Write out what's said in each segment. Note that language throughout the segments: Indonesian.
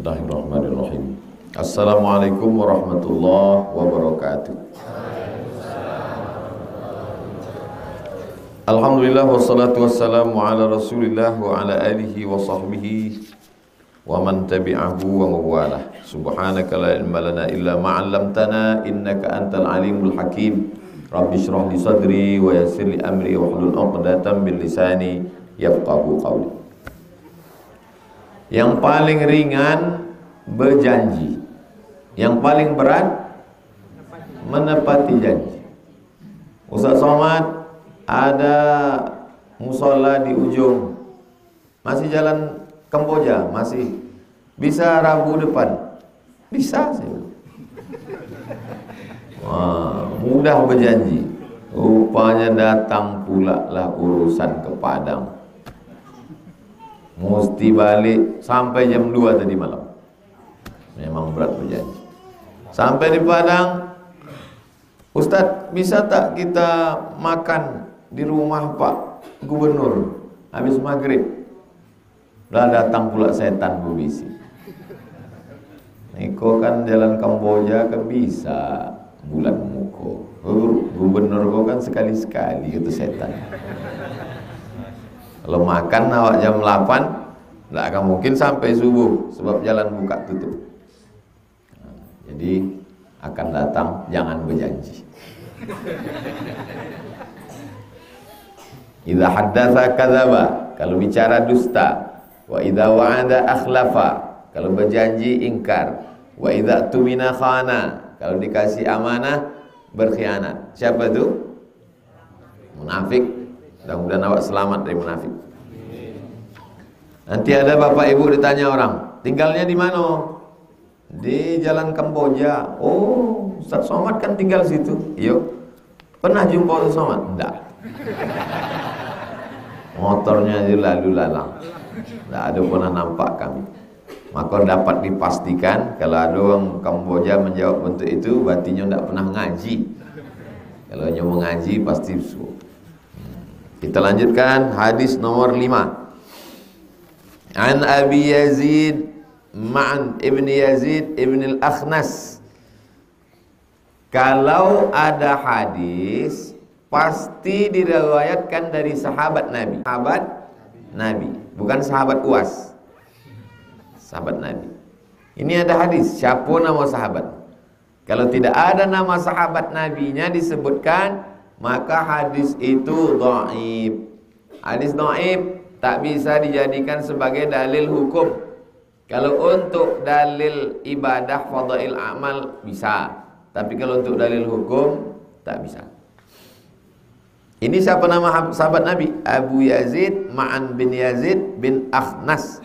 Bismillahirrahmanirrahim. Assalamualaikum warahmatullahi wabarakatuh. Alhamdulillah wassalatu wassalamu ala rasulillah wa ala alihi wa sahbihi wa man tabi'ahu wa mawalah. Subhanaka la ilma lana illa ma'allamtana innaka antal alimul hakim. Rabbi shrah li sadri wa yassir li amri wa hlul 'uqdatam min lisani yafqahu qawli. Yang paling ringan berjanji, yang paling berat menepati janji. Ustaz Somad ada musola di ujung, masih jalan Kamboja, masih bisa Rabu depan, bisa sih. Wah, mudah berjanji, rupanya datang pula lah urusan ke Padang. Mesti balik sampai jam 2 tadi malam. Memang berat berjanji. Sampai di Padang, Ustadz, bisa tak kita makan di rumah Pak Gubernur habis maghrib? Lah datang pula setan berbisi. Niko kan jalan Kamboja kan bisa bulan muko. Gubernur kau kan sekali-sekali itu setan. Kalau makan awak jam 8, tidak akan mungkin sampai subuh sebab jalan buka tutup. Jadi akan datang, jangan berjanji. Idza haddatsa kadzaba, kalau bicara dusta. Wa idza wa'ada akhlafa, kalau berjanji ingkar. Wa idza tumina khana, kalau dikasih amanah berkhianat. Siapa itu? Munafik. Mudah-mudahan awak selamat dari munafik. Nanti ada bapak ibu ditanya orang, tinggalnya di mana? Di jalan Kamboja. Oh, Ustaz Somad kan tinggal situ. Iya. Pernah jumpa Ustaz Somad? Enggak. Motornya aja lalu lalang. Enggak ada pernah nampak kami. Maka dapat dipastikan kalau ada orang Kamboja menjawab untuk itu, berarti enggak pernah ngaji. Kalau hanya mengaji pasti suruh. Kita lanjutkan hadis nomor 5. An Abi Yazid Ma'an Ibn Yazid Ibn Al-Akhnas. Kalau ada hadis pasti diriwayatkan dari sahabat Nabi. Sahabat Nabi, bukan sahabat UAS. Sahabat Nabi. Ini ada hadis, siapa nama sahabat? Kalau tidak ada nama sahabat Nabinya disebutkan, maka hadis itu dhaif. Hadis dhaif tak bisa dijadikan sebagai dalil hukum. Kalau untuk dalil ibadah fadhail amal bisa, tapi kalau untuk dalil hukum tak bisa. Ini siapa nama sahabat Nabi? Abu Yazid Ma'an bin Yazid bin Akhnas.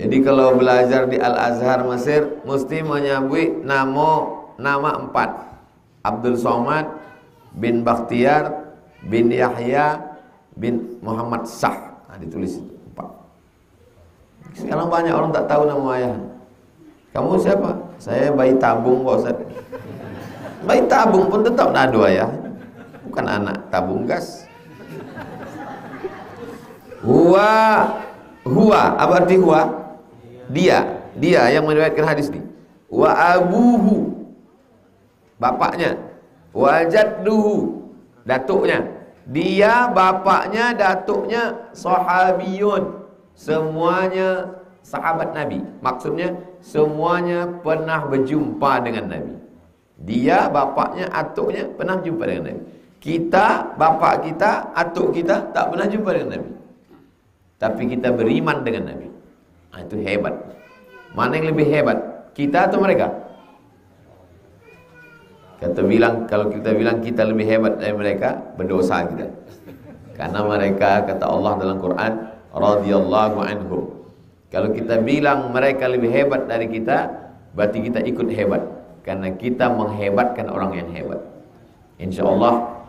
Jadi kalau belajar di Al-Azhar Mesir mesti menyebut nama 4. Abdul Somad bin Bakhtiar bin Yahya bin Muhammad Sah. Nah, ditulis itu 4. Sekarang banyak orang tak tahu nama ayah. Kamu siapa? Saya bayi tabung Pak Ustaz. Bayi tabung pun tetap ada ayah. Bukan anak tabung gas. Huwa, apa arti huwa? Dia yang meriwayatkan hadis ini. Wa abuhu, bapaknya. Wajadduhu, datuknya. Dia, bapaknya, datuknya sahabiyun. Semuanya sahabat Nabi. Maksudnya semuanya pernah berjumpa dengan Nabi. Dia, bapaknya, atuknya pernah jumpa dengan Nabi. Kita, bapak kita, atuk kita tak pernah jumpa dengan Nabi. Tapi kita beriman dengan Nabi. Nah, itu hebat. Mana yang lebih hebat? Kita atau mereka? Kalau kita bilang kita lebih hebat dari mereka, berdosa kita. Karena mereka, kata Allah dalam Quran, radhiyallahu anhum. Kalau kita bilang mereka lebih hebat dari kita, berarti kita ikut hebat. Karena kita menghebatkan orang yang hebat. InsyaAllah,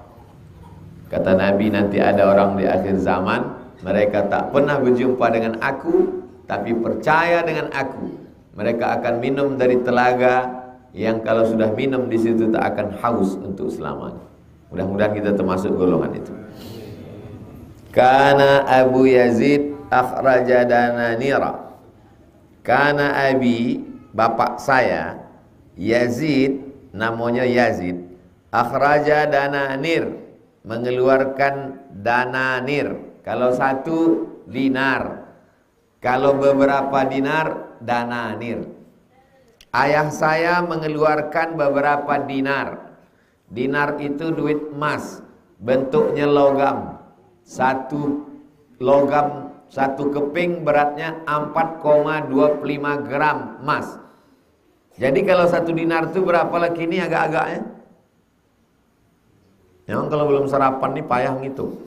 kata Nabi, nanti ada orang di akhir zaman, mereka tak pernah berjumpa dengan aku, tapi percaya dengan aku. Mereka akan minum dari telaga yang kalau sudah minum di situ tak akan haus untuk selamanya. Mudah-mudahan kita termasuk golongan itu. Kana Abu Yazid akhraja dananira. Karena abi, bapak saya, Yazid, namanya Yazid, akhraja dananir, mengeluarkan dananir. Kalau 1 dinar, kalau beberapa dinar, dananir. Ayah saya mengeluarkan beberapa dinar. Dinar itu duit emas, bentuknya logam. 1 logam, 1 keping beratnya 4,25 gram emas. Jadi kalau 1 dinar itu berapa lah kini agak-agaknya? Memang kalau belum sarapan nih payah ngitung.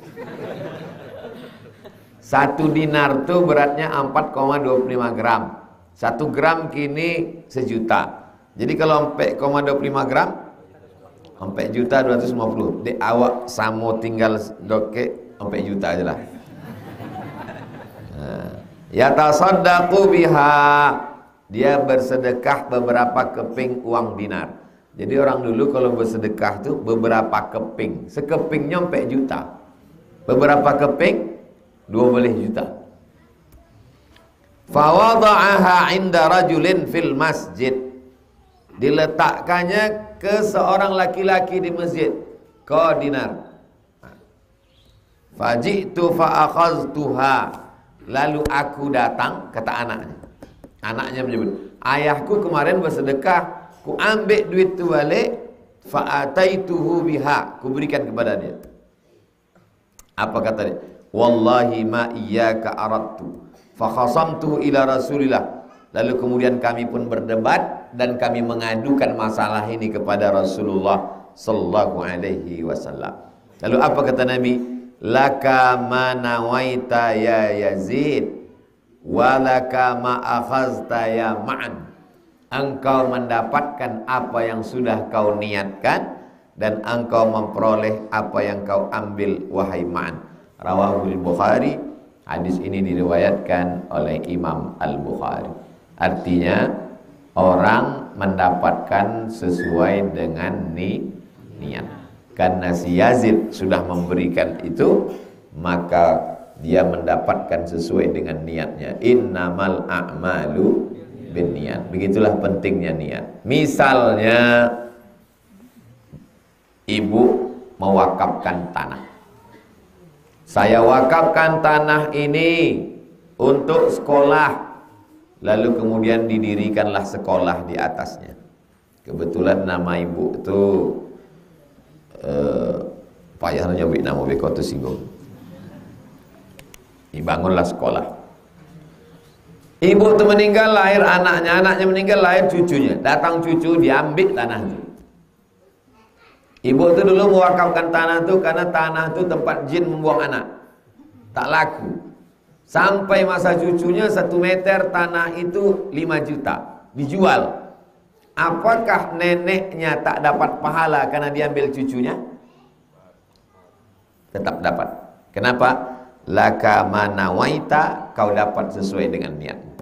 1 dinar itu beratnya 4,25 gram. 1 gram kini 1 juta. Jadi kalau 4,25 gram 4 juta 250. Dek awak samo tinggal doke 4 juta aja lah. Ya tasaddaqu biha, dia bersedekah beberapa keping uang dinar. Jadi orang dulu kalau bersedekah tuh beberapa keping. Sekepingnya 4 juta. Beberapa keping 12 juta. Fawada'aha 'inda rajulin fil masjid. Diletakkannya ke seorang laki-laki di masjid. Ko dinar. Faji'tu fa'akhaztuha. Lalu aku datang, kata anaknya. Anaknya menyebut, ayahku kemarin bersedekah, ku ambil duit tu balik, fa'ataituhu biha, ku berikan kepada dia. Apa kata dia? Wallahi ma iyyaka aradtu, fa khasamtuhu ila Rasulillah. Lalu kemudian kami pun berdebat dan kami mengadukan masalah ini kepada Rasulullah sallallahu alaihi wasallam. Lalu apa kata Nabi? Laka ma nawaita ya Yazid, walaka ma akhazta ya Ma'an. Engkau mendapatkan apa yang sudah kau niatkan dan engkau memperoleh apa yang kau ambil wahai Ma'an. Rawahul Bukhari. Hadis ini diriwayatkan oleh Imam Al-Bukhari. Artinya orang mendapatkan sesuai dengan niat. Karena si Yazid sudah memberikan itu, maka dia mendapatkan sesuai dengan niatnya. Innamal a'malu binniyat. Begitulah pentingnya niat. Misalnya ibu mewakafkan tanah. Saya wakafkan tanah ini untuk sekolah. Lalu kemudian didirikanlah sekolah di atasnya. Kebetulan nama ibu itu payah nyebut nama beko tu singgung. Dibangunlah sekolah. Ibu tu meninggal, lahir anaknya, anaknya meninggal, lahir cucunya. Datang cucu, diambil tanah itu. Ibu tu dulu mewakafkan tanah tu karena tanah tu tempat jin membuang anak. Tak laku. Sampai masa cucunya 1 meter tanah itu 5 juta. Dijual. Apakah neneknya tak dapat pahala karena diambil cucunya? Tetap dapat. Kenapa? Laka manawaita, kau dapat sesuai dengan niatmu.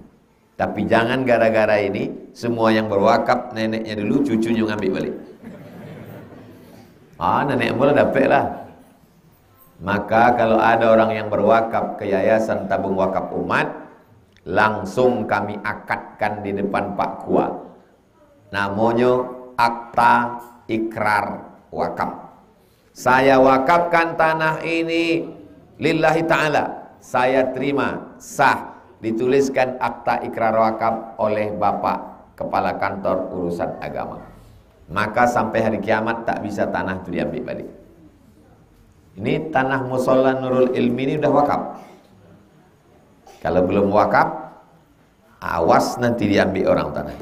Tapi jangan gara-gara ini semua yang berwakaf neneknya dulu, cucunya ngambil balik. Nenek boleh dapat lah. Maka kalau ada orang yang berwakaf ke Yayasan Tabung Wakaf Umat, langsung kami akadkan di depan Pak Kua. Namanya akta ikrar wakaf. Saya wakafkan tanah ini lillahi ta'ala. Saya terima, sah. Dituliskan akta ikrar wakaf oleh Bapak Kepala Kantor Urusan Agama. Maka sampai hari kiamat tak bisa tanah itu diambil balik. Ini tanah Musholla Nurul Ilmi ini udah wakaf. Kalau belum wakaf, awas nanti diambil orang tanah.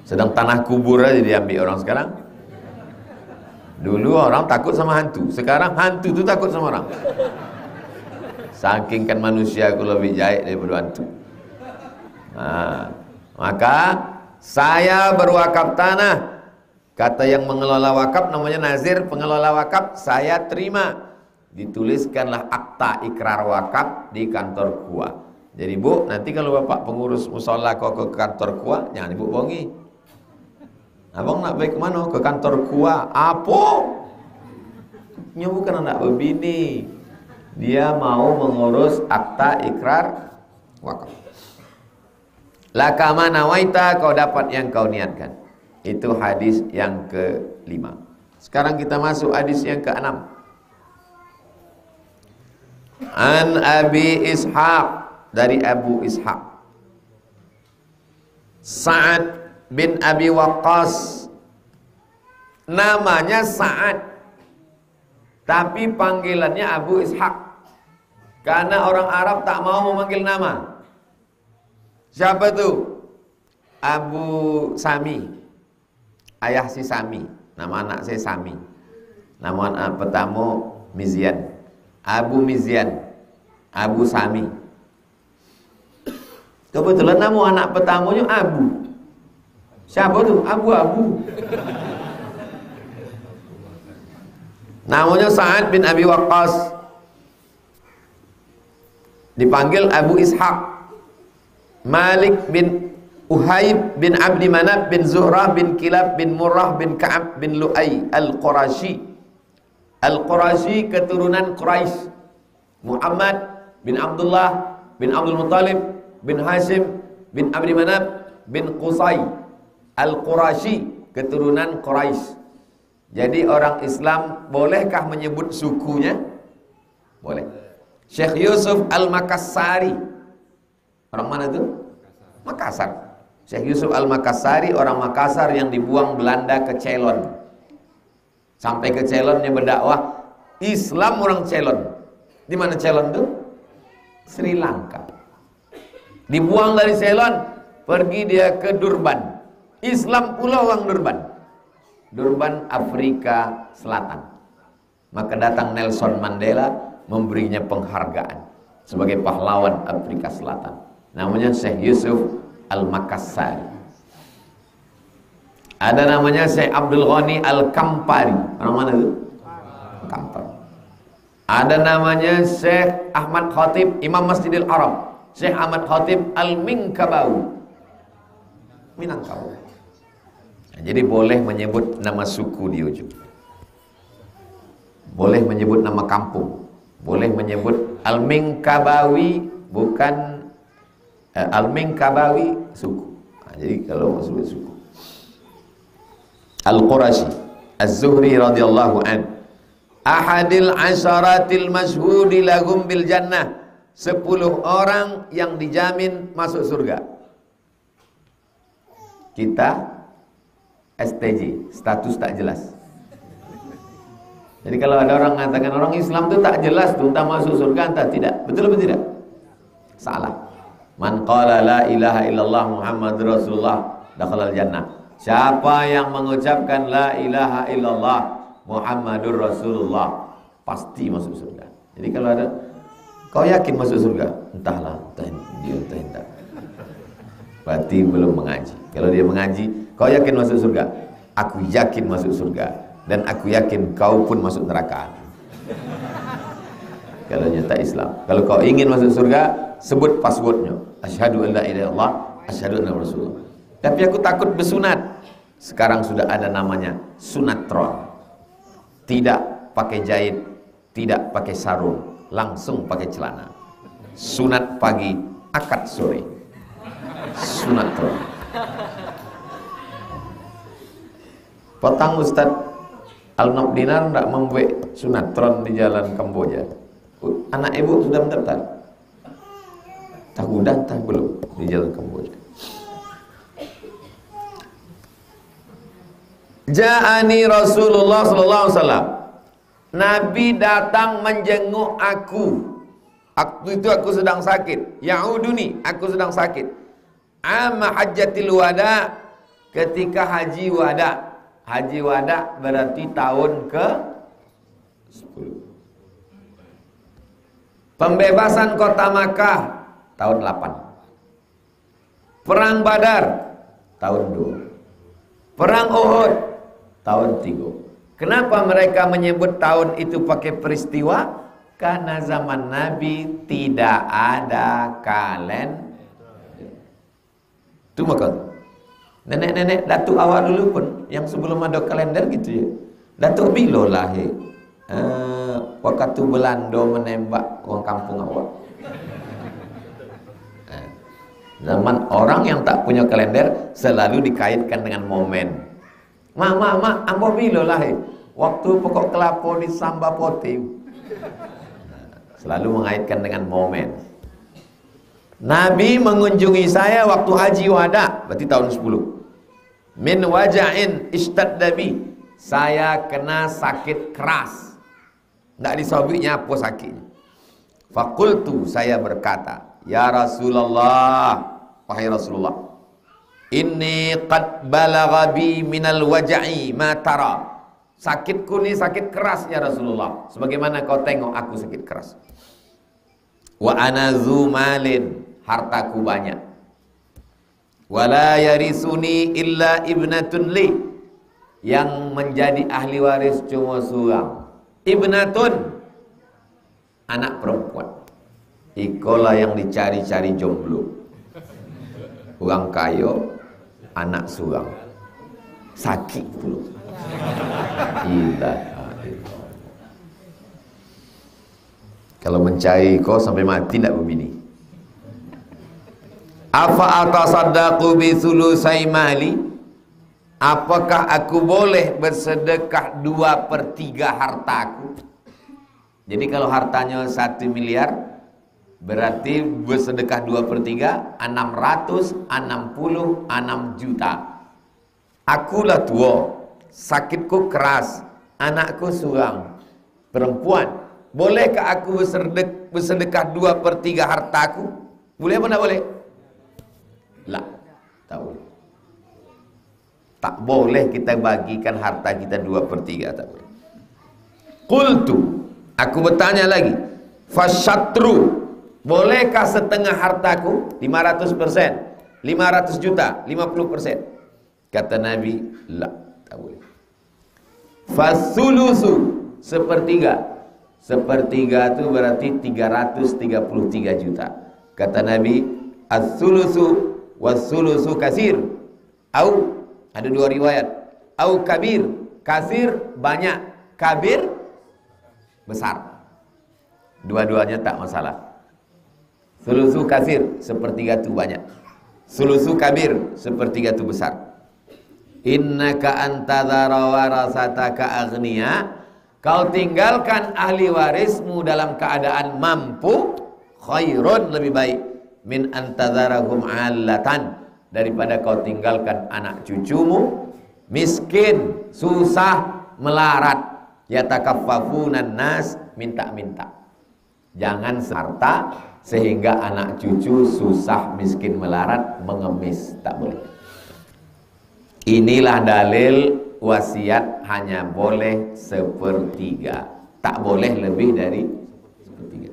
Sedang tanah kubur aja diambil orang sekarang. Dulu orang takut sama hantu, sekarang hantu itu takut sama orang. Saking kan manusia aku lebih jahit daripada hantu. Maka saya berwakaf tanah. Kata yang mengelola wakaf namanya nazir, pengelola wakaf, saya terima. Dituliskanlah akta ikrar wakaf di kantor KUA. Jadi Bu, nanti kalau Bapak pengurus musola kau ke kantor KUA, jangan Ibu bohongi. Abang nak baik ke mana? Ke kantor KUA. Apa? Nya bukan anak berbini. Dia mau mengurus akta ikrar wakaf. Laka ma nawaita, kau dapat yang kau niatkan. Itu hadis yang ke-5. Sekarang kita masuk hadis yang ke-6. An Abi Ishaq, dari Abu Ishaq, Sa'ad bin Abi Waqqas. Namanya Sa'ad, tapi panggilannya Abu Ishaq, karena orang Arab tak mau memanggil nama. Siapa tu? Abu Sami, ayah si Sami. Nama anak saya Sami. Nama anak pertama Mizyan, Abu Mizyan, Abu Sami. Kebetulan nama anak pertamanya Abu. Siapa tu? Abu. Namanya Sa'ad bin Abi Waqqas. Dipanggil Abu Ishaq. Malik bin Uhayb bin Abdi Manaf bin Zuhrah bin Kilab bin Murrah bin Ka'ab bin Lu'ay Al-Qurashi. Al-Qurashi keturunan Quraisy. Muhammad bin Abdullah bin Abdul Muttalib bin Hashim bin Abdi Manaf bin Qusay. Al-Qurashi keturunan Quraisy. Jadi orang Islam bolehkah menyebut sukunya? Boleh. Syekh Yusuf Al-Makassari, orang mana itu? Makassar. Syekh Yusuf Al-Makassari orang Makassar yang dibuang Belanda ke Ceylon. Sampai ke Ceylonnya berdakwah Islam orang Ceylon. Di mana Ceylon itu? Sri Lanka. Dibuang dari Ceylon, pergi dia ke Durban. Islam pula orang Durban. Durban, Afrika Selatan. Maka datang Nelson Mandela memberinya penghargaan sebagai pahlawan Afrika Selatan. Namanya Syekh Yusuf Al-Makassari. Ada namanya Syekh Abdul Ghani Al-Kampari. Orang mana itu? Kampar. Ada namanya Syekh Ahmad Khatib, Imam Masjidil Haram. Syekh Ahmad Khatib Al-Minkabawi, Minangkabau. Nah, jadi boleh menyebut nama suku di ujung. Boleh menyebut nama kampung. Boleh menyebut Al-Minkabawi, bukan Al-Minkabawi suku. Nah, jadi kalau maksud suku. Al-Qurashi Az-Zuhri radhiyallahu an, ahadil asyaratil masyhudi lahum bil jannah, 10 orang yang dijamin masuk surga. Kita STJ, status tak jelas. Jadi kalau ada orang mengatakan orang Islam itu tak jelas tuh, entah masuk surga entah tidak. Betul atau tidak? Salah. Man qala la ilaha illallah Muhammadur Rasulullah dakhalal jannah. Siapa yang mengucapkan la ilaha illallah Muhammadur Rasulullah pasti masuk surga. Jadi kalau ada, kau yakin masuk surga? Entahlah, entah dia entah tidak. Berarti belum mengaji. Kalau dia mengaji, kau yakin masuk surga? Aku yakin masuk surga, dan aku yakin kau pun masuk neraka. Kalau nyata Islam. Kalau kau ingin masuk surga, sebut passwordnya. Asyhadu an la ilaha illallah, asyhadu anna Rasulullah. Tapi aku takut bersunat. Sekarang sudah ada namanya sunatron. Tidak pakai jahit, tidak pakai sarung, langsung pakai celana. Sunat pagi, akad sore. Sunatron. Petang Ustaz Al-Nabdinar tidak membuat sunatron di jalan Kamboja. Anak ibu sudah mendaftar? Tahu dan tak belum di jalan Kamboja. Ja'ani Rasulullah sallallahu alaihi wasallam. Nabi datang menjenguk aku. Waktu itu aku sedang sakit. Ya'uduni, aku sedang sakit. Amma hajjatil wada, ketika haji wada. Haji wada berarti tahun ke 10. Pembebasan kota Makkah tahun 8. Perang Badar tahun 2. Perang Uhud tahun 3. Kenapa mereka menyebut tahun itu pakai peristiwa? Karena zaman Nabi tidak ada kalender. Itu maka nenek-nenek datuk awal dulu pun yang sebelum ada kalender gitu ya. Datuk Bilo lahir. Waktu Belanda menembak orang kampung awak. Zaman orang yang tak punya kalender selalu dikaitkan dengan momen. Mak, ambo bilo lah waktu pokok kelapa di samba pote. Selalu mengaitkan dengan momen. Nabi mengunjungi saya waktu haji wada, berarti tahun 10. Min waja'in ishtaddabi, saya kena sakit keras. Tidak disobiknya apa sakitnya. Fakultu, saya berkata, ya Rasulullah, wahai Rasulullah, inni qad balagha bi minal waja'i ma tara. Sakitku ni sakit keras ya Rasulullah, sebagaimana kau tengok aku sakit keras. Wa ana zu malin, hartaku banyak. Wala yarisuni illa ibnatun li, yang menjadi ahli waris cuma seorang. Ibnatun, anak perempuan. Ikolah yang dicari-cari jomblo. Orang kaya, anak seorang. Sakit pula. Kalau mencari kau sampai mati tidak berbini. Afa atasaddaqu bi sulusai mali, apakah aku boleh bersedekah 2/3 hartaku? Jadi kalau hartanya 1 miliar, berarti bersedekah 2/3, 666 juta. Akulah tua, sakitku keras, anakku seorang perempuan. Bolehkah aku bersedekah 2/3 hartaku? Boleh apa tidak boleh? Lah, tak boleh. Tak boleh kita bagikan harta kita 2/3, tak boleh. Qultu, aku bertanya lagi, fasyatru, bolehkah setengah hartaku? 500%, 500 juta, 50%. Kata Nabi, la, tak boleh. Fasulusu, 1/3. 1/3 itu berarti 333 juta. Kata Nabi, as-sulusu was-sulusu kasir. Au, ada 2 riwayat. Au kabir, kasir banyak, kabir besar. Dua-duanya tak masalah. Sulusu kasir, 1/3 itu banyak. Sulusu kabir, 1/3 itu besar. Innaka antadhara warasataka aghniya, kau tinggalkan ahli warismu dalam keadaan mampu, khairun, lebih baik, min antadharahum allatan, daripada kau tinggalkan anak cucumu miskin, susah, melarat, yatakaffafunan nas, minta-minta. Jangan harta sehingga anak cucu susah, miskin, melarat, mengemis, tak boleh. Inilah dalil wasiat hanya boleh 1/3, tak boleh lebih dari 1/3.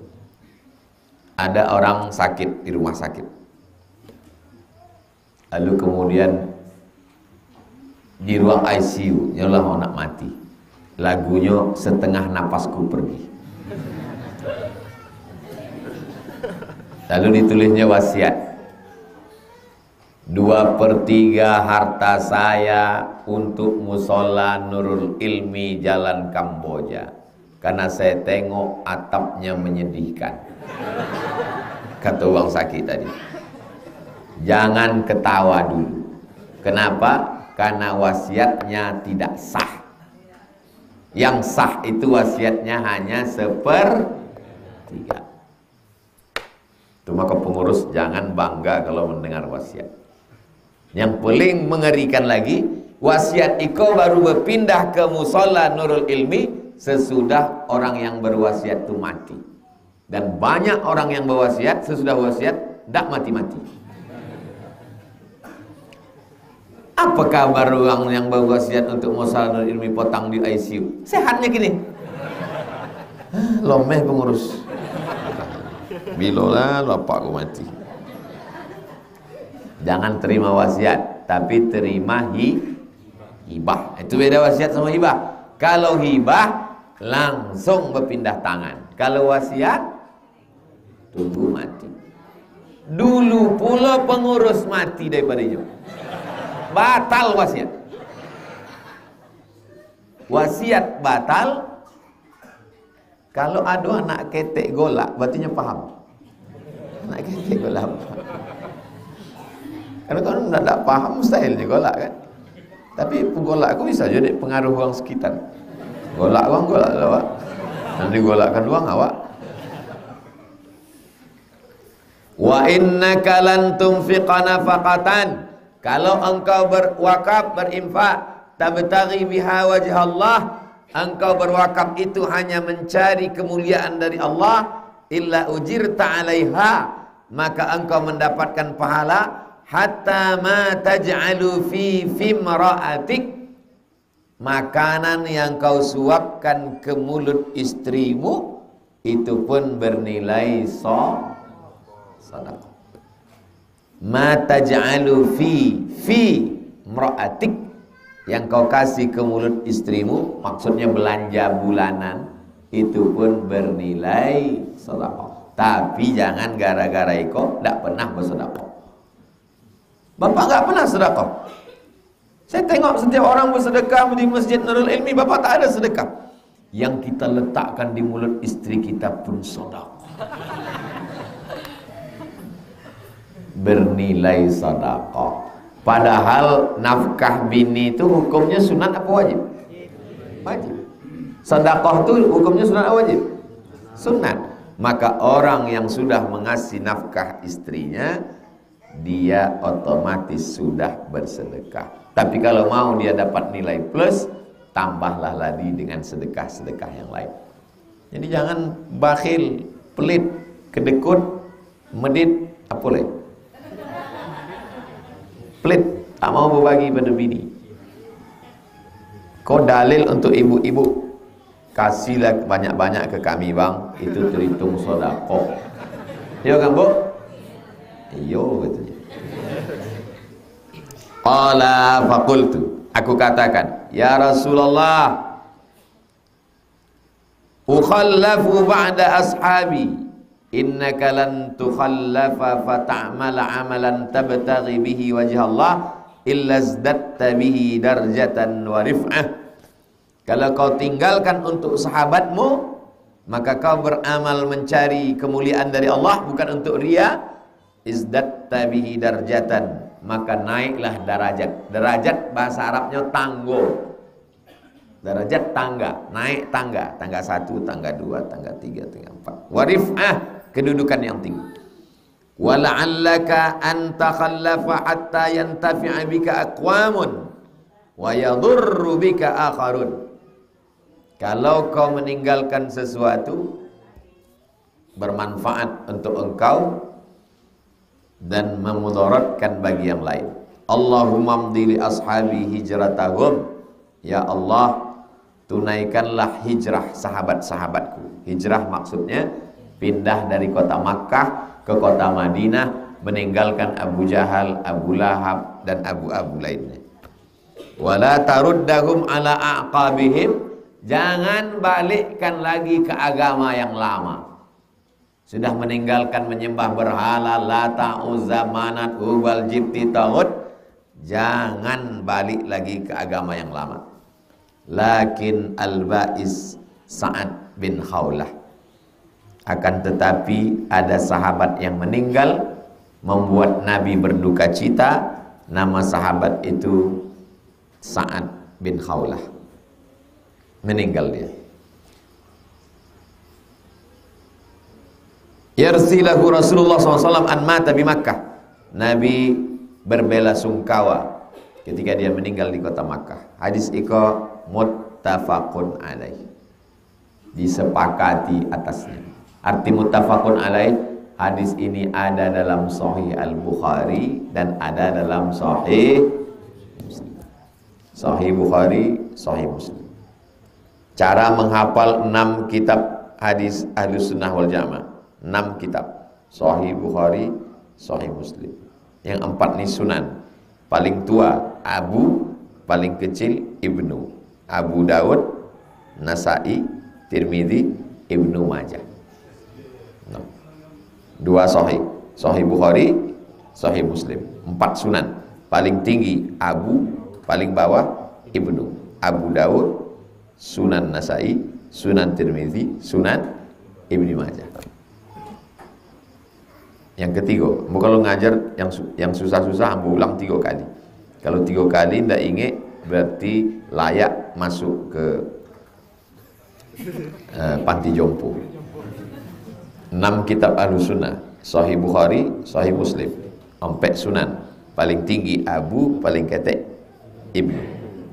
Ada orang sakit di rumah sakit, lalu kemudian di ruang ICU, nyolah mau nak mati, lagunya setengah napasku pergi. Lalu ditulisnya wasiat, 2/3 harta saya untuk musola Nurul Ilmi Jalan Kamboja, karena saya tengok atapnya menyedihkan. Kata orang sakit tadi, jangan ketawa dulu. Kenapa? Karena wasiatnya tidak sah. Yang sah itu wasiatnya hanya 1/3. Itu maka pengurus jangan bangga kalau mendengar wasiat. Yang paling mengerikan lagi, wasiat iko baru berpindah ke musola Nurul Ilmi sesudah orang yang berwasiat itu mati. Dan banyak orang yang berwasiat sesudah wasiat tidak mati-mati. Apa kabar orang yang berwasiat untuk musola Nurul Ilmi potang di ICU? Sehatnya gini. Lomeh pengurus. Bilolah bapak aku mati. Jangan terima wasiat, tapi terima hibah. Itu beda wasiat sama hibah. Kalau hibah langsung berpindah tangan. Kalau wasiat tunggu mati. Dulu pula pengurus mati daripadanya. Batal wasiat. Wasiat batal kalau ada anak ketek golak, berarti paham. Anak ketek golak. Karena kan tidak paham mustahil digolak kan. Tapi penggolak aku bisa jadi pengaruh orang sekitar. Golak orang golak awak. Nanti golakkan uang awak. Wa innaka lan tunfiqa nafaqatan, kalau engkau berwakaf, berinfak, tabtaghi biha wajh Allah, engkau berwakaf itu hanya mencari kemuliaan dari Allah, illa ujirta 'alaiha, maka engkau mendapatkan pahala, hatta ma taj'alu fi fimra'atik, makanan yang kau suapkan ke mulut istrimu itu pun bernilai sedekah. Ma taj'alu fi imra'atik, yang kau kasih ke mulut istrimu, maksudnya belanja bulanan, itu pun bernilai sedekah. Tapi jangan gara-gara iko tidak pernah bersedekah. Bapak nggak pernah sedekah. Saya tengok setiap orang bersedekah di Masjid Nurul Ilmi, bapak tak ada sedekah. Yang kita letakkan di mulut istri kita pun sedekah. Bernilai sedekah. Padahal nafkah bini itu hukumnya sunat apa wajib? Wajib. Sedekah itu hukumnya sunat apa wajib? Sunat. Maka orang yang sudah mengasih nafkah istrinya, dia otomatis sudah bersedekah. Tapi kalau mau dia dapat nilai plus, tambahlah lagi dengan sedekah-sedekah yang lain. Jadi jangan bakhil, pelit, kedekut, medit, apa lagi? Pelit, tak mau berbagi pada bini. Kau dalil untuk ibu-ibu, kasihlah banyak-banyak ke kami bang, itu terhitung sedekah. Ya kan bu? Iyo katanya. Qala faqultu, aku katakan, ya Rasulullah, ukhallafu ba'da ashabi, innaka lan tukhallafa fata'mala amalan tabtaghi bihi wajh Allah illa zdatta bihi darjatan wa rif'ah. Kalau kau tinggalkan untuk sahabatmu, maka kau beramal mencari kemuliaan dari Allah bukan untuk riya, izdatta bihi darjatan, maka naiklah derajat. Derajat bahasa Arabnya tanggo. Derajat tangga, naik tangga, tangga 1, tangga 2, tangga 3, tangga 4. Warif'ah, kedudukan yang tinggi. Wa la'allaka an takhallafa hatta yantafi'a bika aqwamun wa yadurru bika akharun. Kalau kau meninggalkan sesuatu bermanfaat untuk engkau dan memudaratkan bagi yang lain. Allahumma mdi li ashabi hijratahum, ya Allah, tunaikanlah hijrah sahabat-sahabatku. Hijrah maksudnya pindah dari kota Makkah ke kota Madinah, meninggalkan Abu Jahal, Abu Lahab dan abu-abu lainnya. Wala taruddahum ala aqabihim, jangan balikkan lagi ke agama yang lama. Sudah meninggalkan menyembah berhala, Lata, Uzza, Manat, Hubal, Jibti, Taghut, jangan balik lagi ke agama yang lama. Lakin al-ba'is Sa'ad bin Khawlah, akan tetapi ada sahabat yang meninggal membuat Nabi berduka cita. Nama sahabat itu Sa'ad bin Khawlah. Meninggal dia. Yarsilahu Rasulullah SAW an mata bi Makkah. Nabi berbela sungkawa ketika dia meninggal di kota Makkah. Hadis iko muttafaqun alaih, disepakati atasnya. Arti muttafaqun alaih, hadis ini ada dalam Sahih Al-Bukhari dan ada dalam Sahih Muslim. Sahih Bukhari, Sahih Muslim. Cara menghafal 6 kitab hadis Ahlus Sunnah wal Jamaah. 6 kitab, Sahih Bukhari, Sahih Muslim. Yang 4 ni sunan. Paling tua Abu, paling kecil Ibnu. Abu Daud, Nasai, Tirmidzi, Ibnu Majah. 2 Sahih, Sahih Bukhari, Sahih Muslim. 4 sunan. Paling tinggi Abu, paling bawah Ibnu. Abu Daud, Sunan Nasai, Sunan Tirmidzi, Sunan Ibnu Majah. Yang ketiga, kalau ngajar yang susah-susah ambo ulang 3 kali. Kalau 3 kali ndak ingat berarti layak masuk ke panti jompo. 6 kitab Ahlussunnah, Sahih Bukhari, Sahih Muslim, 4 sunan. Paling tinggi Abu, paling ketek Ibnu.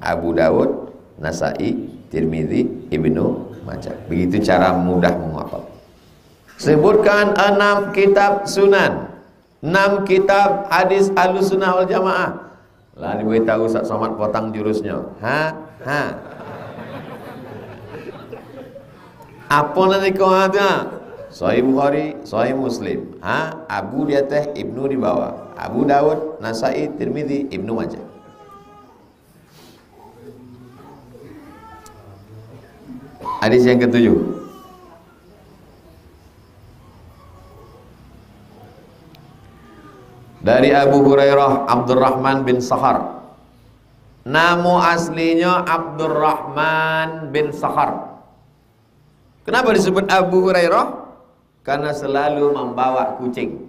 Abu Dawud, Nasai, Tirmidzi, Ibnu Majah. Begitu cara mudah menghafal. Sebutkan 6 kitab sunan, 6 kitab hadis Ahlussunnah wal Jamaah. Lah diberitahu Ustaz Somad potang jurusnya. Apa nanti kau ada? Sahih Bukhari, Sahih Muslim. Abu di atas, Ibnu di bawah. Abu Dawud, Nasai, Tirmidzi, Ibnu Majah. Hadis yang ke-7. Dari Abu Hurairah Abdurrahman bin Sakhar. Nama aslinya Abdurrahman bin Sakhar. Kenapa disebut Abu Hurairah? Karena selalu membawa kucing.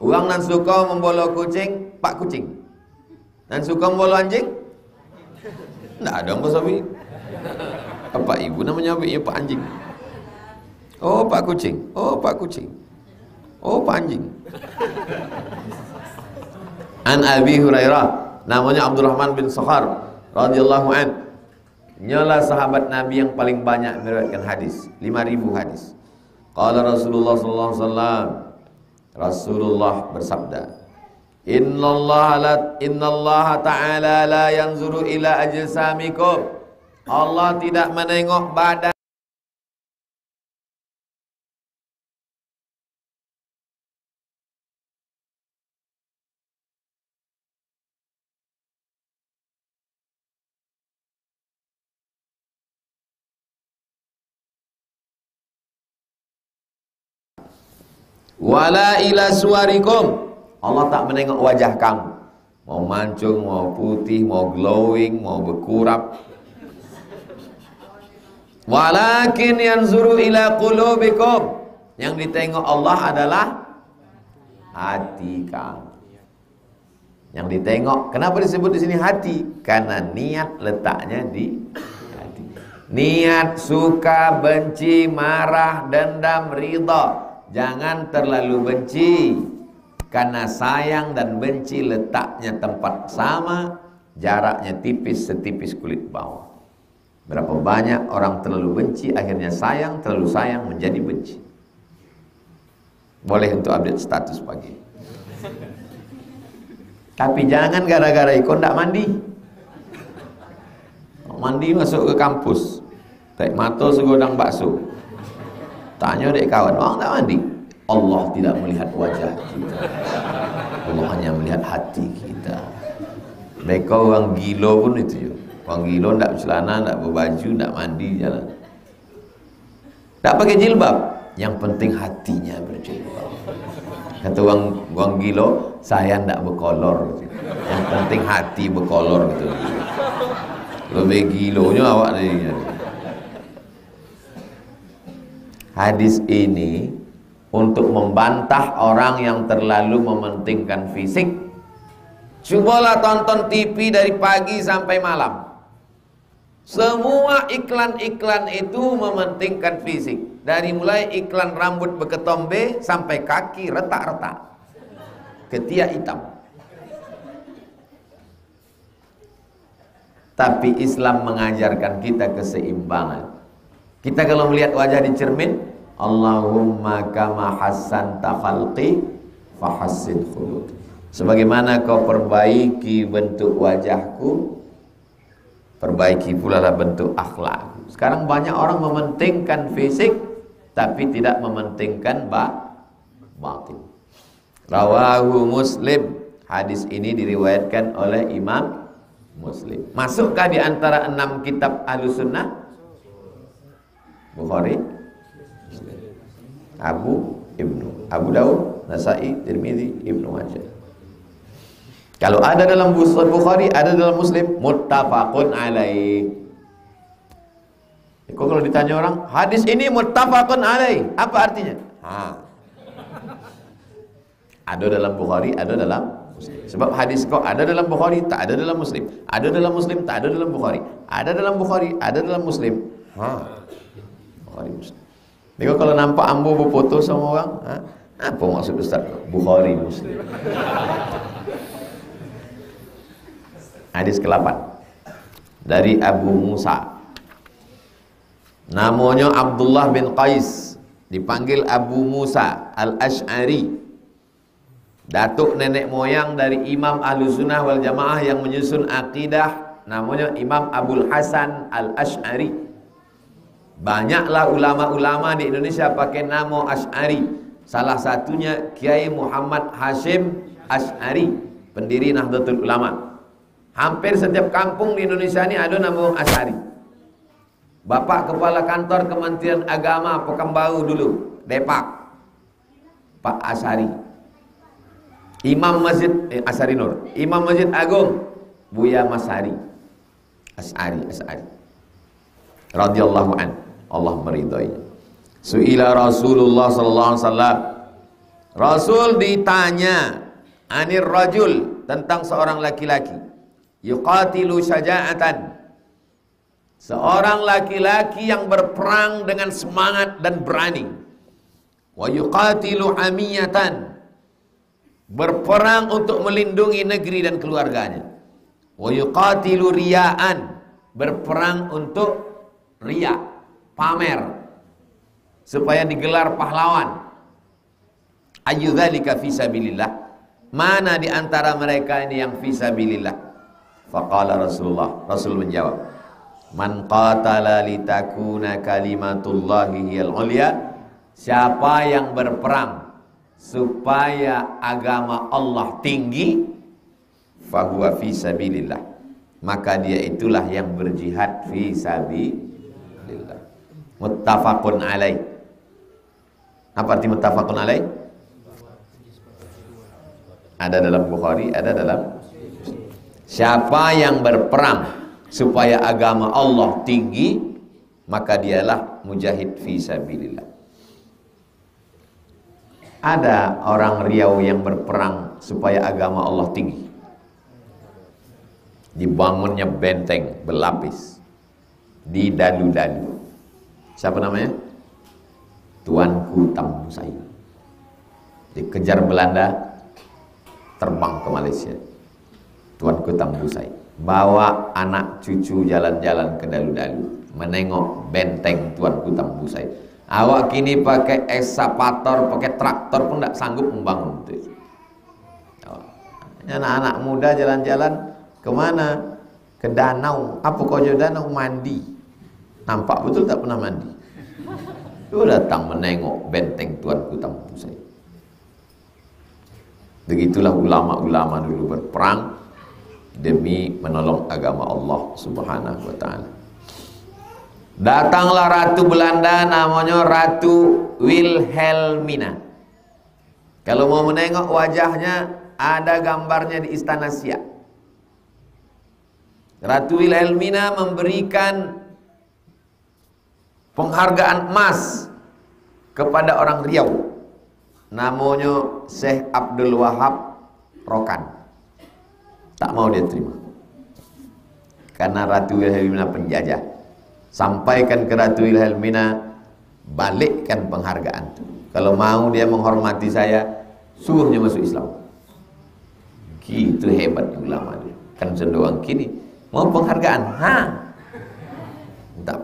Orang nan suka membawa kucing, pak kucing. Nan suka membawa anjing? Tidak ada yang bersabi. Apa ibu namanya ya pak anjing. Oh pak kucing. Oh pak kucing. Oh pak anjing. An Abi Hurairah, namanya Abdurrahman bin Sakhar radhiyallahu an. Nyalah sahabat Nabi yang paling banyak meriwayatkan hadis, 5.000 hadis. Qala Rasulullah sallallahu alaihi wasallam, Rasulullah bersabda, Innallaha ta'ala la yanzuru ila ajsamikum. Allah tidak menengok badan wala ila suwarikum. Allah tak menengok wajah kamu. Mau mancung, mau putih, mau glowing, mau berkurap. Walakin yanzuru ila qulubikum. Yang ditengok Allah adalah hati kamu. Yang ditengok, kenapa disebut di sini hati? Karena niat letaknya di hati. Niat, suka, benci, marah, dendam, ridha. Jangan terlalu benci, karena sayang dan benci letaknya tempat sama, jaraknya tipis setipis kulit bawah. Berapa banyak orang terlalu benci, akhirnya sayang, terlalu sayang menjadi benci. Boleh untuk update status pagi. Tapi jangan gara-gara ikut ndak mandi. Mandi masuk ke kampus, tek mata segodang bakso. Tanya dek kawan, orang tak mandi. Allah tidak melihat wajah kita. Allah hanya melihat hati kita. Mereka orang gila pun itu je. Orang gila tak bercelana, tak berbaju, tak mandi jalan. Tak pakai jilbab. Yang penting hatinya berjilbab. Kata orang gila, saya tak berkolor. Yang penting hati berkolor gitu. Lebih gilonya awak ni. Hadis ini untuk membantah orang yang terlalu mementingkan fisik. Cobalah tonton TV dari pagi sampai malam. Semua iklan-iklan itu mementingkan fisik. Dari mulai iklan rambut berketombe sampai kaki retak-retak, ketiak hitam. Tapi Islam mengajarkan kita keseimbangan. Kita kalau melihat wajah di cermin, Allahumma kama hassanta khalqi fahassin khuluqi. Sebagaimana kau perbaiki bentuk wajahku, perbaiki pula lah bentuk akhlak. Sekarang banyak orang mementingkan fisik, tapi tidak mementingkan batin. Rawahu Muslim. Hadis ini diriwayatkan oleh Imam Muslim. Masukkah di antara 6 kitab Ahlussunnah? Bukhari, Abu Dawud, Nasai, Tirmidzi, Ibnu Majah. Kalau ada dalam Bukhari, ada dalam Muslim, muttafaqun alaih. Kalau ditanya orang, hadis ini muttafaqun alaih, apa artinya? Ada dalam Bukhari, ada dalam Muslim. Sebab hadis kok ada dalam Bukhari, tak ada dalam Muslim. Ada dalam Muslim, tak ada dalam Bukhari. Ada dalam Bukhari, ada dalam Muslim. Bukhari Muslim. Jadi kalau nampak ambo berfoto sama orang, apa maksud Ustaz? Bukhari Muslim. Hadis ke-8 dari Abu Musa. Namanya Abdullah bin Qais, dipanggil Abu Musa Al-Asy'ari. Datuk nenek moyang dari Imam Ahlussunnah wal Jamaah yang menyusun akidah, namanya Imam Abul Hasan Al-Asy'ari. Banyaklah ulama-ulama di Indonesia pakai nama Asy'ari. Salah satunya Kiai Muhammad Hashim Asy'ari, pendiri Nahdlatul Ulama. Hampir setiap kampung di Indonesia ini ada nama Asy'ari. Bapak Kepala Kantor Kementerian Agama Pekanbaru dulu, Depak, Pak Asy'ari. Imam Masjid Asy'ari Nur, Imam Masjid Agung Buya Mas'ari Asy'ari radhiyallahu an, Allah meridainya. Su'ila Rasulullah sallallahu alaihi wasallam, Rasul ditanya anir rajul, tentang seorang laki-laki, yuqatilu syaja'atan, seorang laki-laki yang berperang dengan semangat dan berani, wa yuqatilu hamiyatan, berperang untuk melindungi negeri dan keluarganya, wa yuqatilu riya'an, berperang untuk riya, pamer, supaya digelar pahlawan. Ayyudzalika fisabilillah, mana di antara mereka ini yang fisabilillah? Faqala Rasulullah, Rasul menjawab, man qatala litakuna kalimatullahi hiyal ulya, siapa yang berperang supaya agama Allah tinggi, fahuwa fi sabilillah, maka dia itulah yang berjihad fi sabilillah. Muttafaqun alaih. Apa arti muttafaqun alaih? Ada dalam Bukhari, ada dalam Muslim. Siapa yang berperang supaya agama Allah tinggi, maka dialah mujahid fi sabilillah. Ada orang Riau yang berperang supaya agama Allah tinggi. Dibangunnya benteng berlapis di dalu-dalu. Siapa namanya? Tuanku Tambusai. Dikejar Belanda, terbang ke Malaysia. Tuanku Tambusai bawa anak cucu jalan-jalan ke dalu-dalu, menengok benteng Tuanku Tambusai. Awak kini pakai ekskavator, pakai traktor pun tidak sanggup membangun itu. Anak-anak muda jalan-jalan kemana? Ke danau. Apa kau jauh danau? Mandi. Nampak betul tak pernah mandi. Itu datang menengok benteng Tuanku Tambusai. Begitulah ulama-ulama dulu berperang demi menolong agama Allah Subhanahu wa ta'ala. Datanglah Ratu Belanda, namanya Ratu Wilhelmina. Kalau mau menengok wajahnya, ada gambarnya di Istana Siak. Ratu Wilhelmina memberikan penghargaan emas kepada orang Riau, namanya Syekh Abdul Wahab Rokan. Tak mau dia terima, karena Ratu Wilhelmina penjajah. Sampaikan ke Ratu Wilhelmina, balikkan penghargaan itu. Kalau mau dia menghormati saya, suruhnya masuk Islam. Gitu hebat ulama dia. Kan cenderung kini mau penghargaan, tak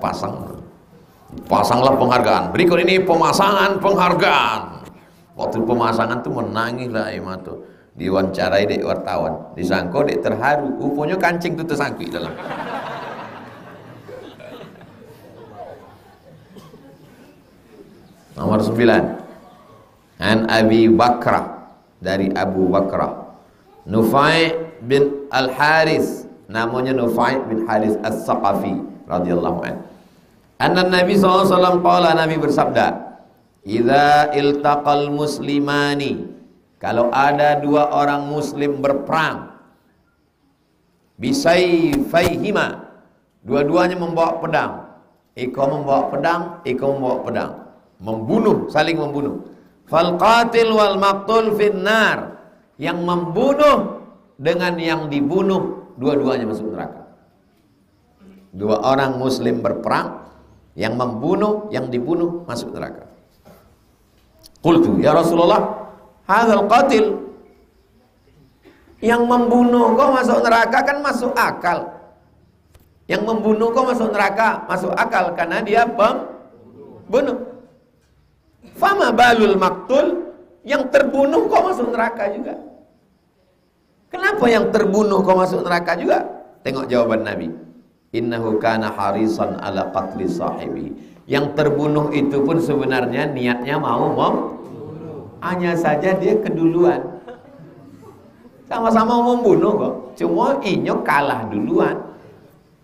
pasanglah penghargaan. Berikut ini pemasangan penghargaan. Waktu pemasangan tuh menangis lah Imam tuh. Diwawancarai dek wartawan, disangko dek terharu. Rupanya kancing tuh tersangkut dalam. Nomor 9, an Abi Bakrah, dari Abu Bakrah, Nufai bin Al-Haris, namanya Nufai bin Haris As-Saqafi radhiyallahu anhu. Anna Nabi SAW qala, Nabi bersabda, idza iltaqal muslimani, kalau ada dua orang muslim berperang, bisayfaihima, dua-duanya membawa pedang, iko membawa pedang, iko membawa pedang, membunuh, saling membunuh. Fal qatil wal maqtul finnar. Yang membunuh dengan yang dibunuh, dua-duanya masuk neraka. Dua orang muslim berperang, yang membunuh, yang dibunuh masuk neraka. Qultu ya Rasulullah, hadzal qatil. Yang membunuh kok masuk neraka, kan masuk akal. Yang membunuh kok masuk neraka, masuk akal karena dia pembunuh. Fama balul maktul, yang terbunuh kok masuk neraka juga. Kenapa yang terbunuh kok masuk neraka juga? Tengok jawaban Nabi. Innahu kana harisan ala qatli sahibi. Yang terbunuh itu pun sebenarnya niatnya mau membunuh. Hanya saja dia keduluan. Sama-sama membunuh kok. Cuma inyo kalah duluan.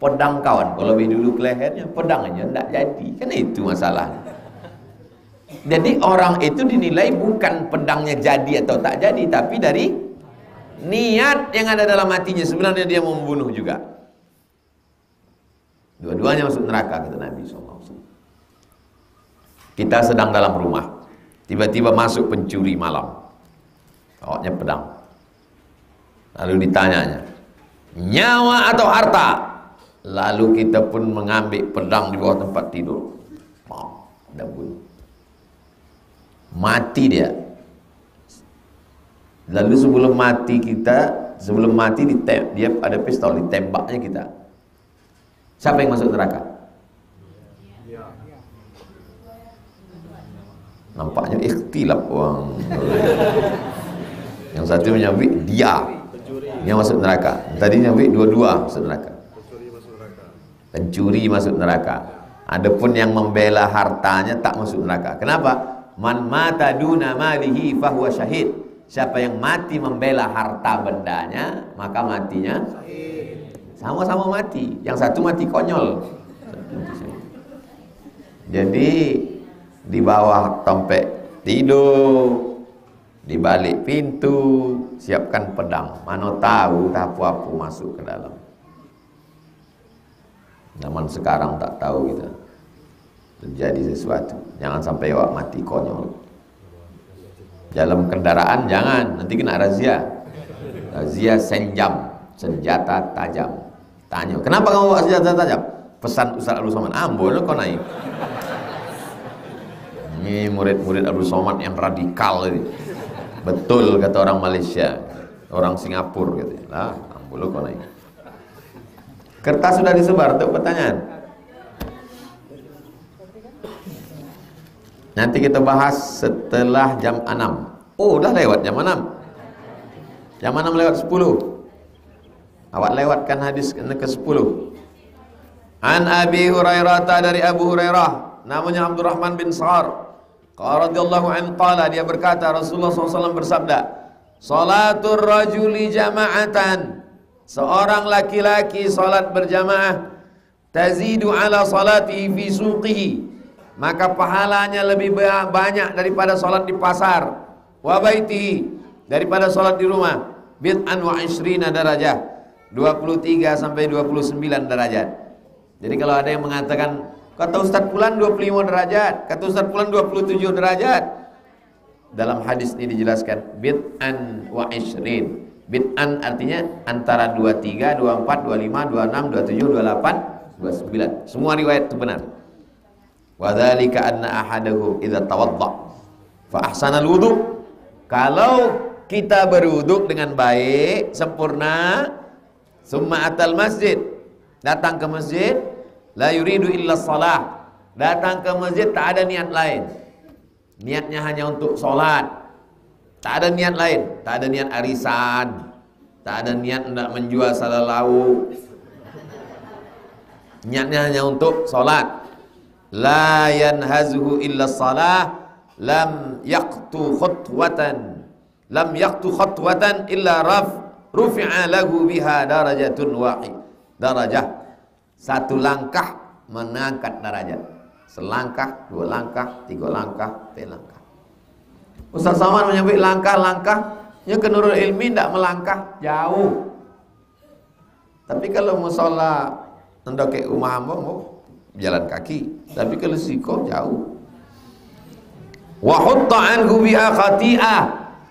Pedang kawan, kalau lebih dulu ke lehernya, pedangnya tidak jadi. Kan itu masalahnya. Jadi orang itu dinilai bukan pedangnya jadi atau tak jadi, tapi dari niat yang ada dalam hatinya. Sebenarnya dia mau membunuh juga. Dua-duanya masuk neraka, kata Nabi SAW. Kita sedang dalam rumah, tiba-tiba masuk pencuri malam, bawanya pedang. Lalu ditanyanya, nyawa atau harta? Lalu kita pun mengambil pedang di bawah tempat tidur. Dan bunuh. Mati dia. Lalu sebelum mati dia ada pistol, ditembaknya kita. Siapa yang masuk neraka? Nampaknya ikhtilaf orang. Yang satu menyebut dia yang masuk neraka. Tadi menyebut dua-dua masuk neraka. Pencuri masuk neraka. Adapun yang membela hartanya tak masuk neraka. Kenapa? Man mata duna malihi fahuwa syahid. Siapa yang mati membela harta bendanya, maka matinya sama-sama mati. Yang satu mati konyol. Jadi di bawah tempat tidur, di balik pintu, siapkan pedang. Mana tahu apa-apa masuk ke dalam. Zaman sekarang tak tahu kita. Terjadi sesuatu. Jangan sampai awak mati konyol. Dalam kendaraan jangan, nanti kena razia. Razia senjam, senjata tajam. Tanya, kenapa kamu bawa senjata tajam? Pesan Ustaz Abdul Somad. Ambon kau naik. Ini murid-murid Abdul Somad yang radikal ini. Betul kata orang Malaysia, orang Singapura gitu. Lah, ambon kau naik. Kertas sudah disebar tuh pertanyaan. Nanti kita bahas setelah jam 6. Oh, udah lewat jam 6. Jam 6 lewat 10. Awak lewatkan hadis ke 10. An Abi Hurairah, dari Abu Hurairah, namanya Abdurrahman bin Sa'ar. Qala radhiyallahu anhu qala, dia berkata Rasulullah SAW bersabda, salatul rajuli jama'atan. Seorang laki-laki salat berjamaah, tazidu ala salatihi fi suqihi, maka pahalanya lebih banyak daripada salat di pasar, wa baitihi, daripada salat di rumah, bid'an wa 20 darajah, 23 sampai 29 derajat. Jadi kalau ada yang mengatakan kata Ustaz Fulan 25 derajat, kata Ustaz Fulan 27 derajat, dalam hadis ini dijelaskan bid'an wa 20. Bid'an artinya antara 23, 24, 25, 26, 27, 28, 29. Semua riwayat itu benar. Wa dzalika anna ahadahu idza tawadda fa ahsana al-wudu. Kalau kita berwudu dengan baik, sempurna, summa atal masjid, datang ke masjid, la yuridu illa shalah, datang ke masjid tak ada niat lain. Niatnya hanya untuk sholat. Tak ada niat lain, tak ada niat arisan, tak ada niat hendak menjual salah lauk. Niatnya hanya untuk sholat. La yanhazuhu illa salah, lam yaqtu khutwatan, lam yaqtu khutwatan illa rufi'a lahu biha darajatun wahid. Darajah, satu langkah mengangkat derajat. Selangkah, dua langkah, tiga langkah, empat langkah. Ustaz Somad menyebut langkah-langkahnya ke Nurul Ilmi tidak melangkah jauh. Tapi kalau musola hendak ke rumah hamba mau jalan kaki. Tapi kalau siko jauh. Wa hutta anhu biha khati'ah.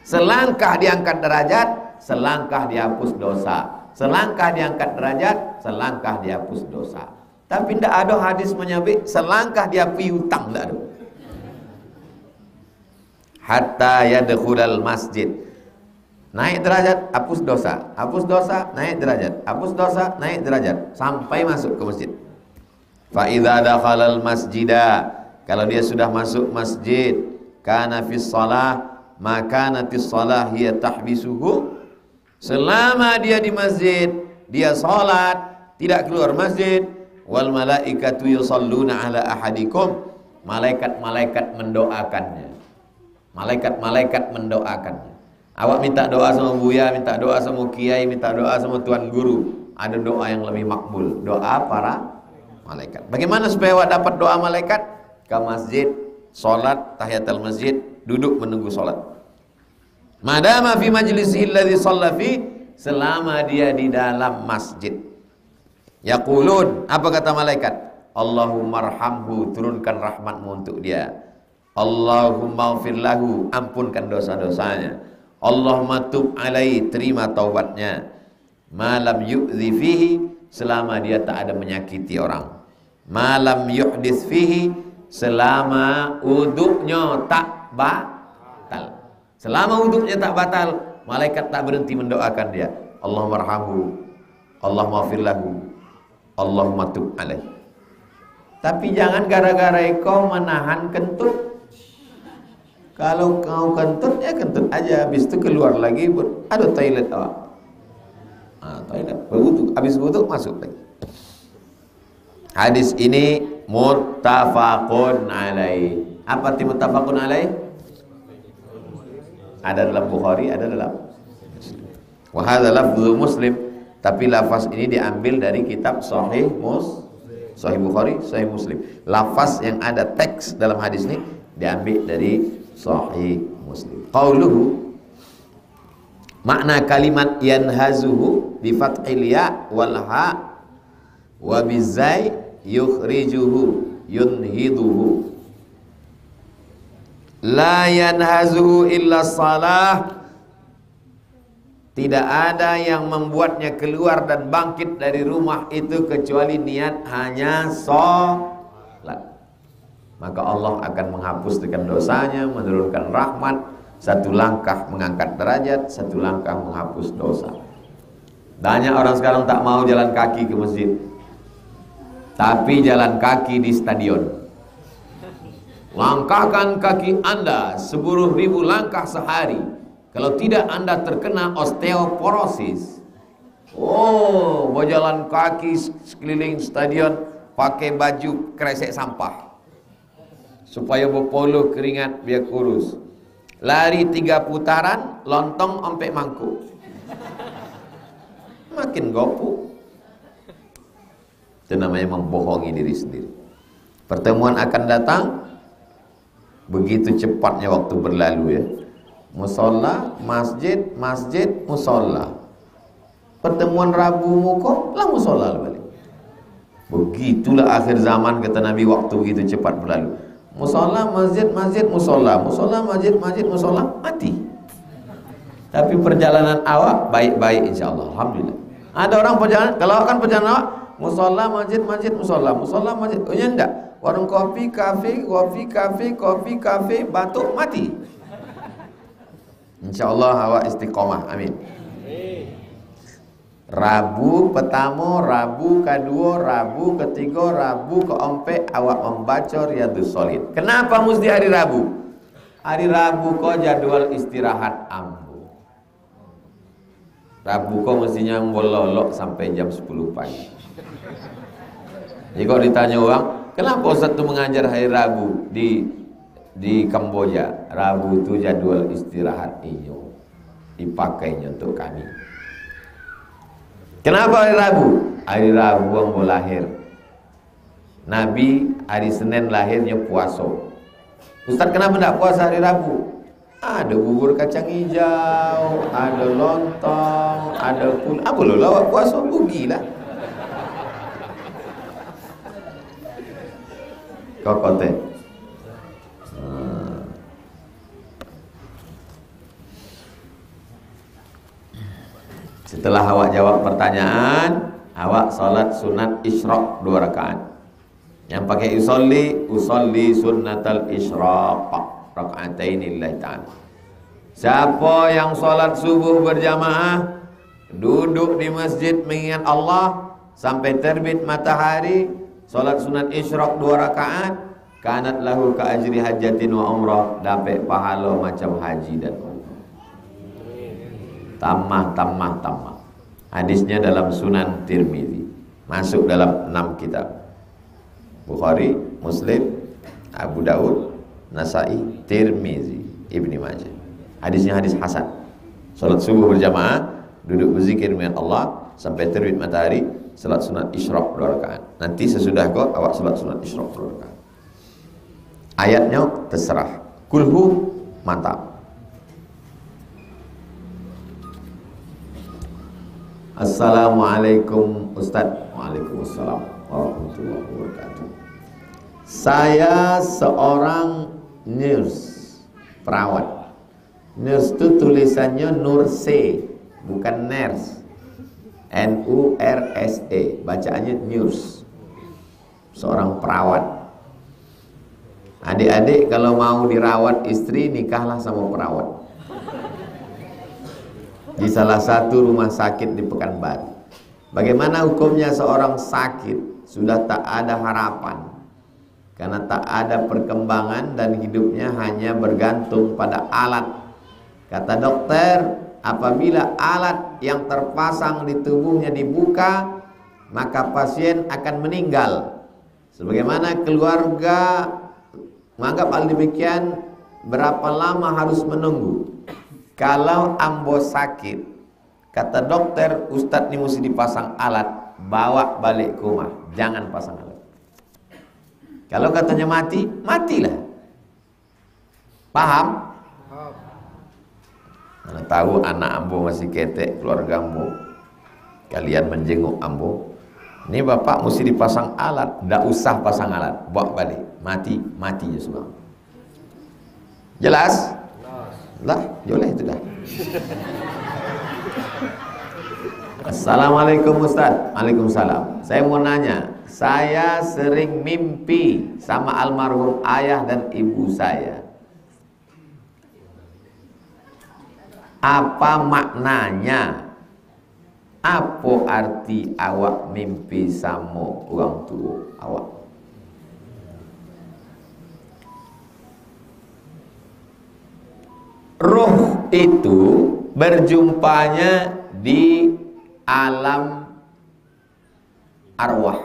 Selangkah diangkat derajat, selangkah dihapus dosa. Selangkah diangkat derajat, selangkah dihapus dosa. Tapi tidak ada hadis menyebut selangkah dihapus hutang, tidak ada. Hatta yadkhulal masjid. Naik derajat, hapus dosa. Hapus dosa, naik derajat. Hapus dosa, naik derajat. Sampai masuk ke masjid. Fa idza dakhalal masjida. Kalau dia sudah masuk masjid, kana fis shalah, maka natis shalah hiya tahbisuhu. Selama dia di masjid, dia salat, tidak keluar masjid. Wal malaikatu yusalluna ala ahadikum. Malaikat-malaikat mendoakannya. Malaikat-malaikat mendoakannya. Awak minta doa sama Buya, minta doa sama Kiai, minta doa sama Tuan Guru. Ada doa yang lebih makbul, doa para malaikat. Bagaimana supaya awak dapat doa malaikat? Ke masjid, sholat, tahiyatul masjid, duduk menunggu sholat. Madama fi majlisihi alladhi shalla fi, selama dia di dalam masjid. Yaqulun, apa kata malaikat? Allahumma arhamhu, turunkan rahmatmu untuk dia. Allahumma ighfir lahu, ampunkan dosa-dosanya. Allahumma tub alaihi, terima taubatnya. Malam yu'dhi fihi, selama dia tak ada menyakiti orang. Malam yuhdits fihi, selama uduknya tak batal. Selama uduknya tak batal, malaikat tak berhenti mendoakan dia. Allahumma arhamhu, Allahumma ighfir lahu, Allahumma tub alaihi. Tapi jangan gara-gara kau menahan kentut. Kalau kau kentut, ya kentut aja. Habis itu keluar lagi, ada toilet awak. Toilet, berwuduk. Habis wuduk masuk lagi. Hadis ini muttafaqun alaih. Apa arti muttafaqun alaih? Ada dalam Bukhari, ada dalam Muslim. Wa hadza lafdhu Muslim. Tapi lafaz ini diambil dari kitab Sahih Bukhari, Sahih Muslim. Lafaz yang ada teks dalam hadis ini diambil dari Sahih Muslim. Qauluhu, makna kalimat yanhazuhu bi fathil ya wal ha wa bizai yukhrijuhu yunhiduhu. La yanhazuhu illa salah. Tidak ada yang membuatnya keluar dan bangkit dari rumah itu kecuali niat hanya salat. Maka Allah akan menghapuskan dosanya, menurunkan rahmat. Satu langkah mengangkat derajat, satu langkah menghapus dosa. Banyak orang sekarang tak mau jalan kaki ke masjid, tapi jalan kaki di stadion. Langkahkan kaki Anda 10.000 langkah sehari. Kalau tidak, Anda terkena osteoporosis. Oh, mau jalan kaki sekeliling stadion pakai baju kresek sampah supaya berpoluh keringat biar kurus. Lari 3 putaran, lontong sampai mangkuk. Makin gopu. Itu namanya membohongi diri sendiri. Pertemuan akan datang. Begitu cepatnya waktu berlalu ya. Musola, masjid, masjid, musola. Pertemuan Rabu muka, lah musola balik. Begitulah akhir zaman kata Nabi, waktu begitu cepat berlalu. Musola, masjid, masjid, musola. Musola, masjid, masjid, musola, mati. Tapi perjalanan awak baik-baik insyaAllah. Alhamdulillah. Ada orang perjalanan, kalau akan perjalanan awak, musola, masjid, masjid, musola. Musola, masjid, oh ya enggak. Warung kopi, kafe, batuk, mati. InsyaAllah awak istiqomah, amin. Rabu pertama, Rabu kedua, Rabu ketiga, Rabu keempat awak membaca Riyadhus Shalihin. Kenapa mesti hari Rabu? Hari Rabu kau jadwal istirahat ambu. Rabu kau mestinya ngololok sampai jam 10 pagi. Jadi kalau ditanya orang, kenapa Ustaz itu mengajar hari Rabu di Kamboja? Rabu itu jadwal istirahat iyo, dipakainya untuk kami. Kenapa hari Rabu? Hari Rabu yang mau lahir. Nabi hari Senin lahirnya puasa. Ustaz kenapa tidak puasa hari Rabu? Ada bubur kacang hijau, ada lontong, ada pun. Apa lo lawak puasa? Bugilah. Kau kote. Setelah awak jawab pertanyaan, awak salat sunat isyraq 2 rakaat. Yang pakai usolli sunnatal isyraq raka'ataini lillahi ta'ala. Siapa yang salat subuh berjamaah, duduk di masjid mengingat Allah sampai terbit matahari, salat sunat isyraq 2 rakaat, kanat lahu ka ajri hajjatin wa umrah, dapat pahala macam haji dan umrah. Tamah. Hadisnya dalam Sunan Tirmizi, masuk dalam 6 kitab. Bukhari, Muslim, Abu Daud, Nasai, Tirmizi, Ibni Majah. Hadisnya hadis hasan. Salat subuh berjamaah, duduk berzikir dengan Allah sampai terbit matahari, salat sunat isyraq 2 rakaat. Nanti sesudah kau awak salat sunat isyraq 2 rakaat. Ayatnya terserah. Kulhu mantap. Assalamualaikum Ustaz. Waalaikumsalam warahmatullahi wabarakatuh. Saya seorang nurse, perawat. Nurse itu tulisannya nurse, bukan nurse. N-U-R-S-E, bacaannya nurse. Seorang perawat. Adik-adik kalau mau dirawat istri, nikahlah sama perawat. Di salah satu rumah sakit di Pekanbaru. Bagaimana hukumnya seorang sakit sudah tak ada harapan karena tak ada perkembangan dan hidupnya hanya bergantung pada alat. Kata dokter, apabila alat yang terpasang di tubuhnya dibuka, maka pasien akan meninggal. Sebagaimana keluarga menganggap hal demikian, berapa lama harus menunggu? Kalau ambo sakit, kata dokter, Ustadz ini mesti dipasang alat, bawa balik ke rumah, jangan pasang alat. Kalau katanya mati, matilah. Paham? Mana tahu anak ambo masih ketek, keluarga ambo, kalian menjenguk ambo, ini bapak mesti dipasang alat, tidak usah pasang alat, bawa balik, mati je semua. Jelas? Lah, boleh itu dah. Assalamualaikum Ustaz. Waalaikumsalam. Saya mau nanya, saya sering mimpi sama almarhum ayah dan ibu saya. Apa maknanya? Apa arti awak mimpi sama orang tua awak? Ruh itu berjumpanya di alam arwah.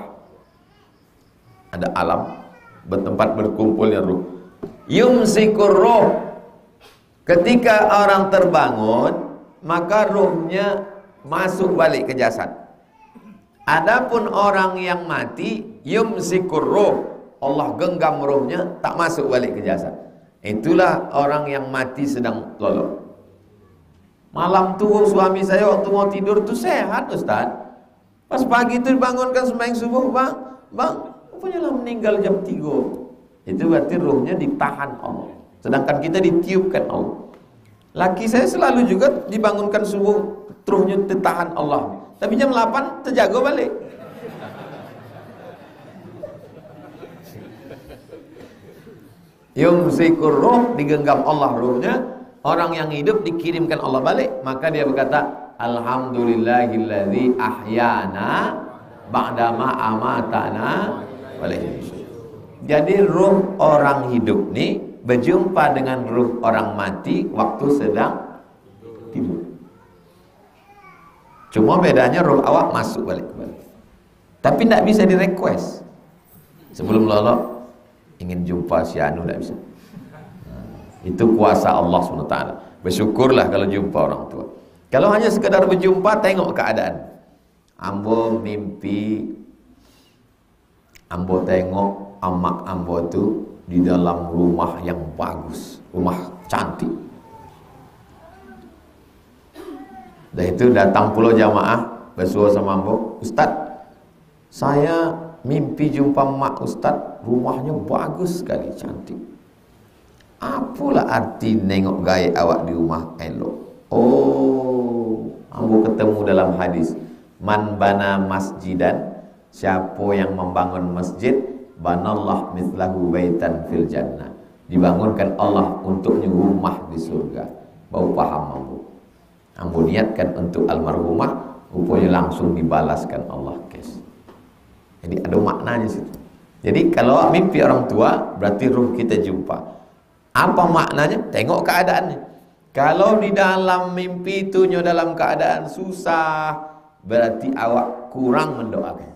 Ada alam bertempat berkumpulnya ruh. Yumsikur ruh. Ketika orang terbangun, maka ruhnya masuk balik ke jasad. Adapun orang yang mati, yumsikur ruh, Allah genggam ruhnya, tak masuk balik ke jasad. Itulah orang yang mati sedang lolok. Malam tuh suami saya waktu mau tidur tuh sehat Ustaz. Pas pagi itu dibangunkan sembahyang subuh, bang, rupanya lah meninggal jam 3. Itu berarti ruhnya ditahan Allah. Sedangkan kita ditiupkan Allah. Laki saya selalu juga dibangunkan subuh, ruhnya ditahan Allah. Tapi jam 8 terjaga balik. Yumsikur ruh, digenggam Allah ruhnya. Orang yang hidup dikirimkan Allah balik. Maka dia berkata, Alhamdulillahilladzi ahyana ba'dama amatana walaihi. Jadi ruh orang hidup nih berjumpa dengan ruh orang mati waktu sedang tidur. Cuma bedanya ruh awak masuk balik kembali. Tapi tidak bisa di-request. Sebelum lolok ingin jumpa si Anu, tidak bisa. Itu kuasa Allah SWT. Bersyukurlah kalau jumpa orang tua. Kalau hanya sekedar berjumpa, tengok keadaan. Ambo mimpi, ambo tengok amak ambo tu di dalam rumah yang bagus, rumah cantik. Dan itu datang pula jamaah bersuara sama ambo, Ustaz, saya mimpi jumpa mak Ustaz, rumahnya bagus sekali, cantik. Apalah arti nengok gaya awak di rumah elok? Oh, Ambo ketemu dalam hadis, man bana masjidan, siapa yang membangun masjid, banallah mithlahu baitan fil jannah, dibangunkan Allah untuknya rumah di surga. Bau paham ambo. Ambo niatkan untuk almarhumah, rupanya langsung dibalaskan Allah, guys. Jadi ada maknanya situ. Jadi kalau mimpi orang tua berarti ruh kita jumpa. Apa maknanya? Tengok keadaannya. Kalau di dalam mimpi itu dalam keadaan susah, berarti awak kurang mendoakan.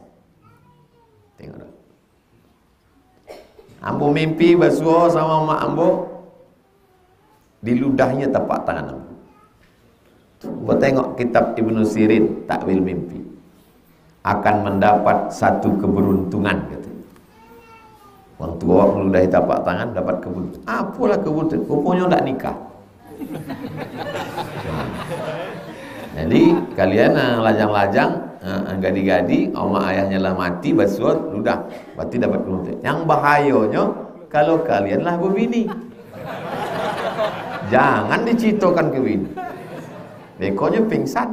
Tengok. Ambo mimpi basuh sama mak ambo, di ludahnya tapak tangan ambo. Ambo tengok kitab Ibnu Sirin, Takwil Mimpi. Akan mendapat satu keberuntungan, kata. Orang tua meludahi tapak tangan dapat keberuntungan. Apalah keberuntungan? Rupanya tak nikah. Jadi kalian lajang-lajang, gadi-gadi, oma ayahnya lah mati, basuh, udah, berarti dapat keberuntungan. Yang bahayanya kalau kalianlah berbini, jangan dicitokan ke bini, bekonya pingsan.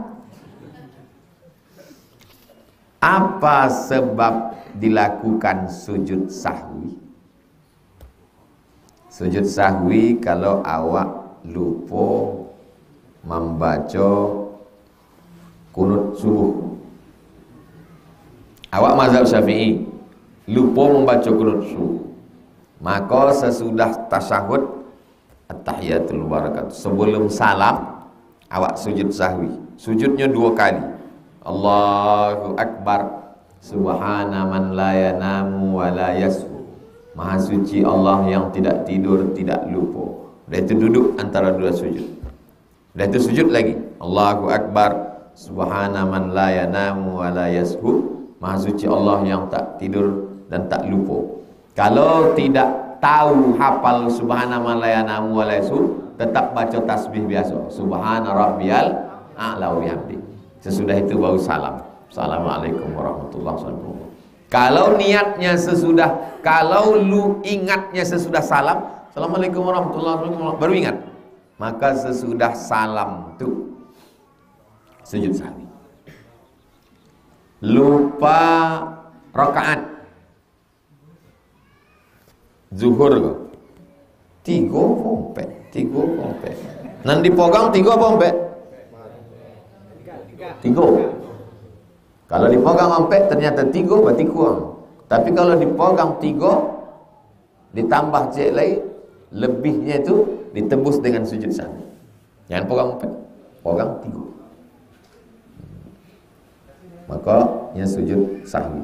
Apa sebab dilakukan sujud sahwi? Sujud sahwi kalau awak lupa membaca kunut subuh. Awak mazhab Syafi'i lupa membaca kunut subuh, maka sesudah tasyahud at-tahiyatul barakatuh, sebelum salam awak sujud sahwi. Sujudnya 2 kali. Allahu Akbar, subhana man la yanamu wa la yashu, maha suci Allah yang tidak tidur, tidak lupa. Dia itu duduk antara 2 sujud. Dia itu sujud lagi. Allahu Akbar, subhana man la yanamu wa la yashu, maha suci Allah yang tak tidur dan tak lupa. Kalau tidak tahu hafal subhana man la yanamu wa la yashu, tetap baca tasbih biasa, subhana rabbiyal a'la wa bihamdi. Sesudah itu baru salam. Assalamualaikum warahmatullahi wabarakatuh. Kalau niatnya sesudah, kalau lu ingatnya sesudah salam, Assalamualaikum warahmatullahi wabarakatuh, baru ingat, maka sesudah salam itu sujud sahwi. Lupa rakaat zuhur kok 3 pompek. Nan dipogang 3 pompek. 3. Kalau dipogang sampai ternyata 3 berarti kurang. Tapi kalau dipogang 3 ditambah cek lain, lebihnya itu ditebus dengan sujud sahwi. Jangan pogang 4, pogang 3. Maka ya sujud sahwi.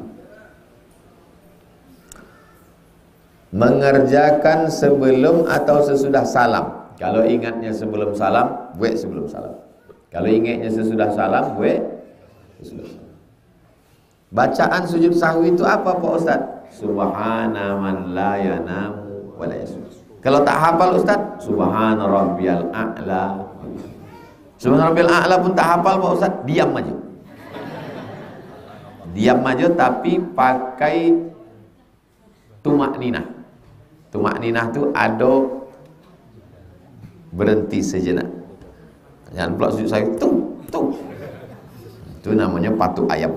Mengerjakan sebelum atau sesudah salam. Kalau ingatnya sebelum salam, buat sebelum salam. Kalau ingatnya sesudah salam, buat sesudah salam. Bacaan sujud sahwi itu apa Pak Ustaz? Subhana man la yanamu wa la yasud. Kalau tak hafal Ustaz, subhana rabbiyal a'la. Subhana rabbiyal a'la pun tak hafal Pak Ustaz, diam aja. Diam aja tapi pakai tumak ninah. Tumak ninah tu ada berhenti sejenak. Jangan pula sujud sahwi tu. Itu namanya patuk ayam.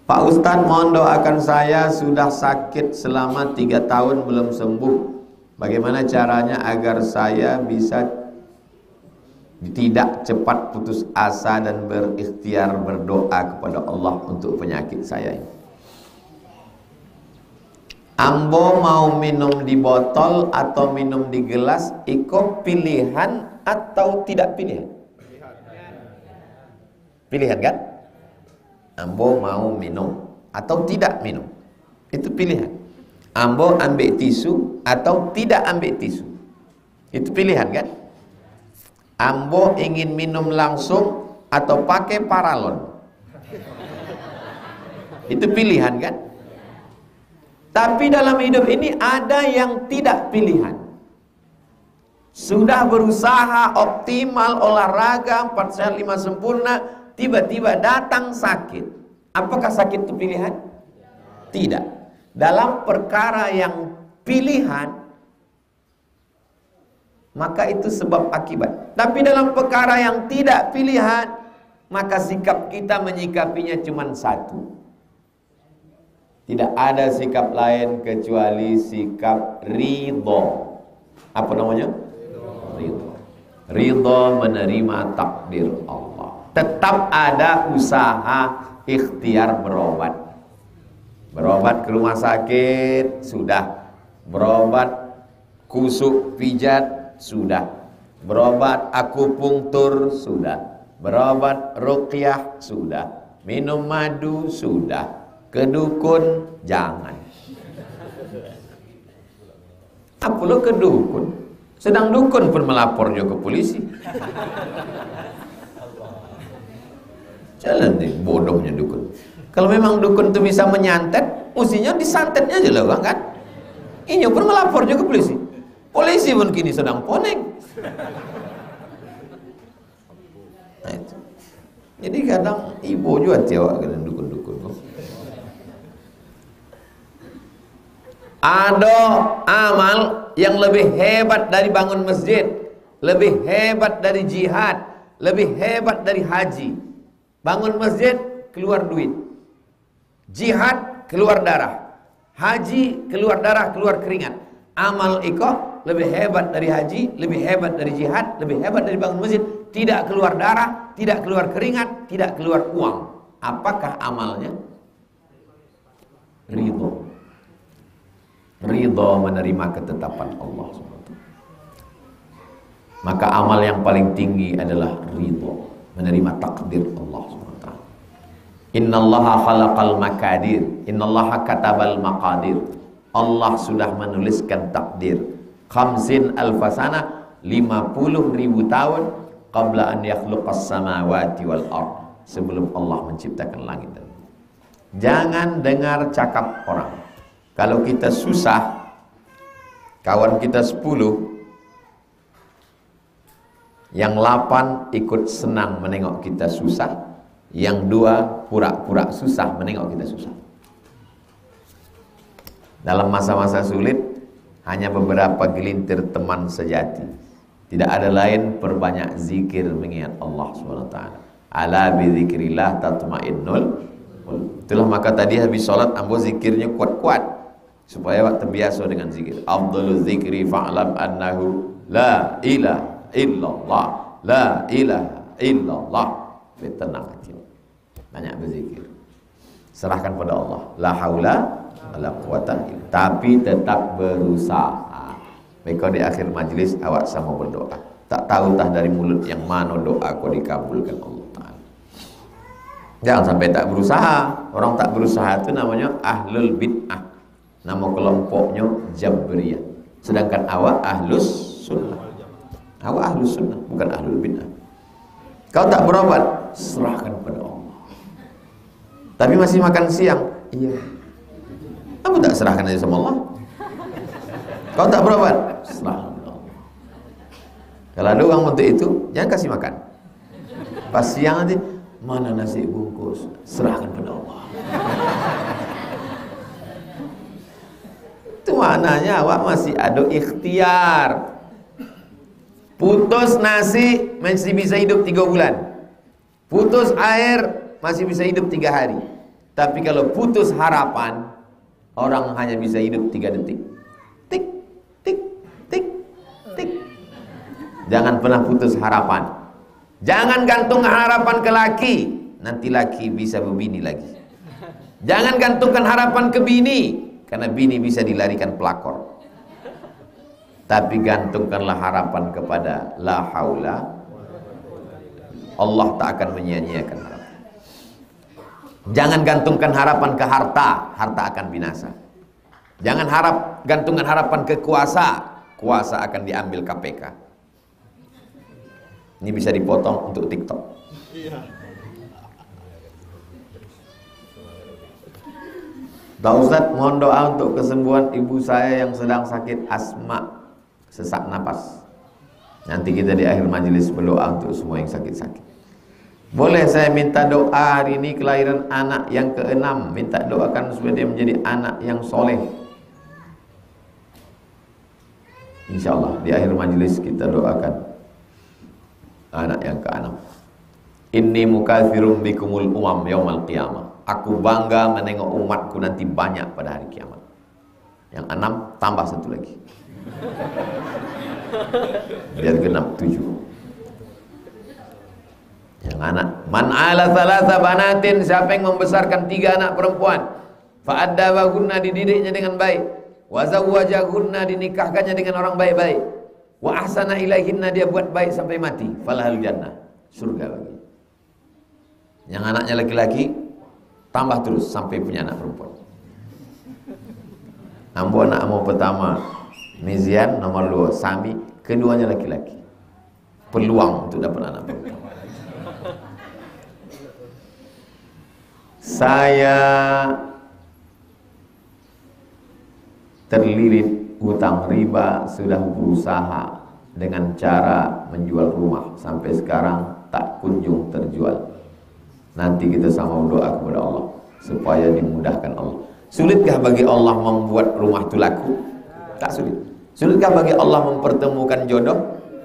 Pak Ustadz, mohon doakan saya, sudah sakit selama 3 tahun belum sembuh. Bagaimana caranya agar saya bisa tidak cepat putus asa dan berikhtiar berdoa kepada Allah untuk penyakit saya ini? Ambo mau minum di botol atau minum di gelas, iko pilihan atau tidak pilihan? Pilihan kan? Ambo mau minum atau tidak minum, itu pilihan. Ambo ambil tisu atau tidak ambil tisu, itu pilihan kan? Ambo ingin minum langsung atau pakai paralon, itu pilihan kan? Tapi dalam hidup ini ada yang tidak pilihan. Sudah berusaha optimal, olahraga 4 sehat 5 sempurna, tiba-tiba datang sakit. Apakah sakit itu pilihan? Tidak. Dalam perkara yang pilihan, maka itu sebab akibat. Tapi dalam perkara yang tidak pilihan, maka sikap kita menyikapinya cuma satu. Tidak ada sikap lain kecuali sikap ridho. Apa namanya? Ridho. Ridho menerima takdir Allah. Tetap ada usaha ikhtiar berobat. Berobat ke rumah sakit, sudah. Berobat kusuk pijat, sudah. Berobat akupunktur, sudah. Berobat ruqyah, sudah. Minum madu, sudah. Ke dukun, jangan. Apa lo ke dukun? Sedang dukun pun melapornya ke polisi. Jalan deh, bodohnya dukun. Kalau memang dukun itu bisa menyantet, mestinya disantetnya aja lah kan? Ini pun melapornya ke polisi. Polisi pun kini sedang ponek. Nah, itu. Jadi kadang ibu juga tiawak dengan dukun-dukun. Ada amal yang lebih hebat dari bangun masjid, lebih hebat dari jihad, lebih hebat dari haji. Bangun masjid keluar duit, jihad keluar darah, haji keluar darah, keluar keringat. Amal iko lebih hebat dari haji, lebih hebat dari jihad, lebih hebat dari bangun masjid. Tidak keluar darah, tidak keluar keringat, tidak keluar uang. Apakah amalnya? Ridho. Ridho menerima ketetapan Allah SWT. Maka amal yang paling tinggi adalah ridho, menerima takdir Allah SWT. Innallaha khalaqal makadir, innallaha katabal maqadir. Allah sudah menuliskan takdir. Khamsin alfasana, 50.000 tahun qabla an yakhluqas samawati wal ard, sebelum Allah menciptakan langit dan bumi. Jangan dengar cakap orang. Kalau kita susah, kawan kita 10, yang 8 ikut senang menengok kita susah, yang 2 pura-pura susah menengok kita susah. Dalam masa-masa sulit, hanya beberapa gelintir teman sejati. Tidak ada lain, perbanyak zikir mengingat Allah SWT. Ala bizikrillah tatmainnul qulub. Itulah maka tadi habis sholat ambo zikirnya kuat-kuat, supaya awak terbiasa dengan zikir. Afdhalul zikri fa'lam annahu la ilaha illallah, la ilaha illallah. Tenang hati, banyak berzikir, serahkan pada Allah. La haula wala quwata, tapi tetap berusaha. Mereka di akhir majlis awak sama berdoa. Tak tahu tah dari mulut yang mana doa kau dikabulkan Allah Ta'ala. Jangan sampai tak berusaha. Orang tak berusaha itu namanya ahlul bid'ah. Nama kelompoknya Jabriyah. Sedangkan awak ahlus sunnah. Awak ahlus sunnah, bukan ahlul bid'ah. Kau tak berobat, serahkan pada Allah. Tapi masih makan siang, iya. Kamu tak serahkan aja sama Allah. Kau tak berobat, serahkan pada Allah. Kalau ada uang untuk itu, jangan kasih makan. Pas siang nanti, mana nasi bungkus, serahkan pada Allah. Itu maknanya awak masih ada ikhtiar. Putus nasi masih bisa hidup 3 bulan. Putus air masih bisa hidup 3 hari. Tapi kalau putus harapan, orang hanya bisa hidup 3 detik. Tik, tik, tik, tik. Jangan pernah putus harapan. Jangan gantung harapan ke laki, nanti laki bisa berbini lagi. Jangan gantungkan harapan ke bini, karena bini bisa dilarikan pelakor. Tapi gantungkanlah harapan kepada la haula. Allah tak akan menyia-nyiakan harapan. Jangan gantungkan harapan ke harta, harta akan binasa. Jangan gantungkan harapan ke kuasa, kuasa akan diambil KPK. Ini bisa dipotong untuk TikTok. Pak Ustadz, mohon doa untuk kesembuhan ibu saya yang sedang sakit asma, sesak napas. Nanti kita di akhir majelis berdoa untuk semua yang sakit-sakit. Boleh saya minta doa hari ini kelahiran anak yang ke-6, minta doakan supaya dia menjadi anak yang soleh. Insyaallah di akhir majelis kita doakan anak yang ke-6. Inni mukatsirum bikumul umam yaumal qiyamah. Aku bangga menengok umatku nanti banyak pada hari kiamat. Yang 6 tambah 1 lagi. Biar genap 7. Yang anak, man ala thalatha banatin, siapa yang membesarkan 3 anak perempuan, fa addabahunna, dididiknya dengan baik, wa zawwajahunna, dinikahkannya dengan orang baik-baik, wa ahsana ilaihinna, dia buat baik sampai mati, falahul jannah, surga bagi. Yang anaknya laki-laki tambah terus sampai punya anak perempuan. Ambo anak ambo pertama Mizian, nomor 2 Sami, keduanya laki-laki. Peluang untuk dapat anak perempuan. Saya terlilit hutang riba, sudah berusaha dengan cara menjual rumah, sampai sekarang tak kunjung terjual. Nanti kita sama doa kepada Allah supaya dimudahkan Allah. Sulitkah bagi Allah membuat rumah itu laku? Tak sulit. Sulitkah bagi Allah mempertemukan jodoh?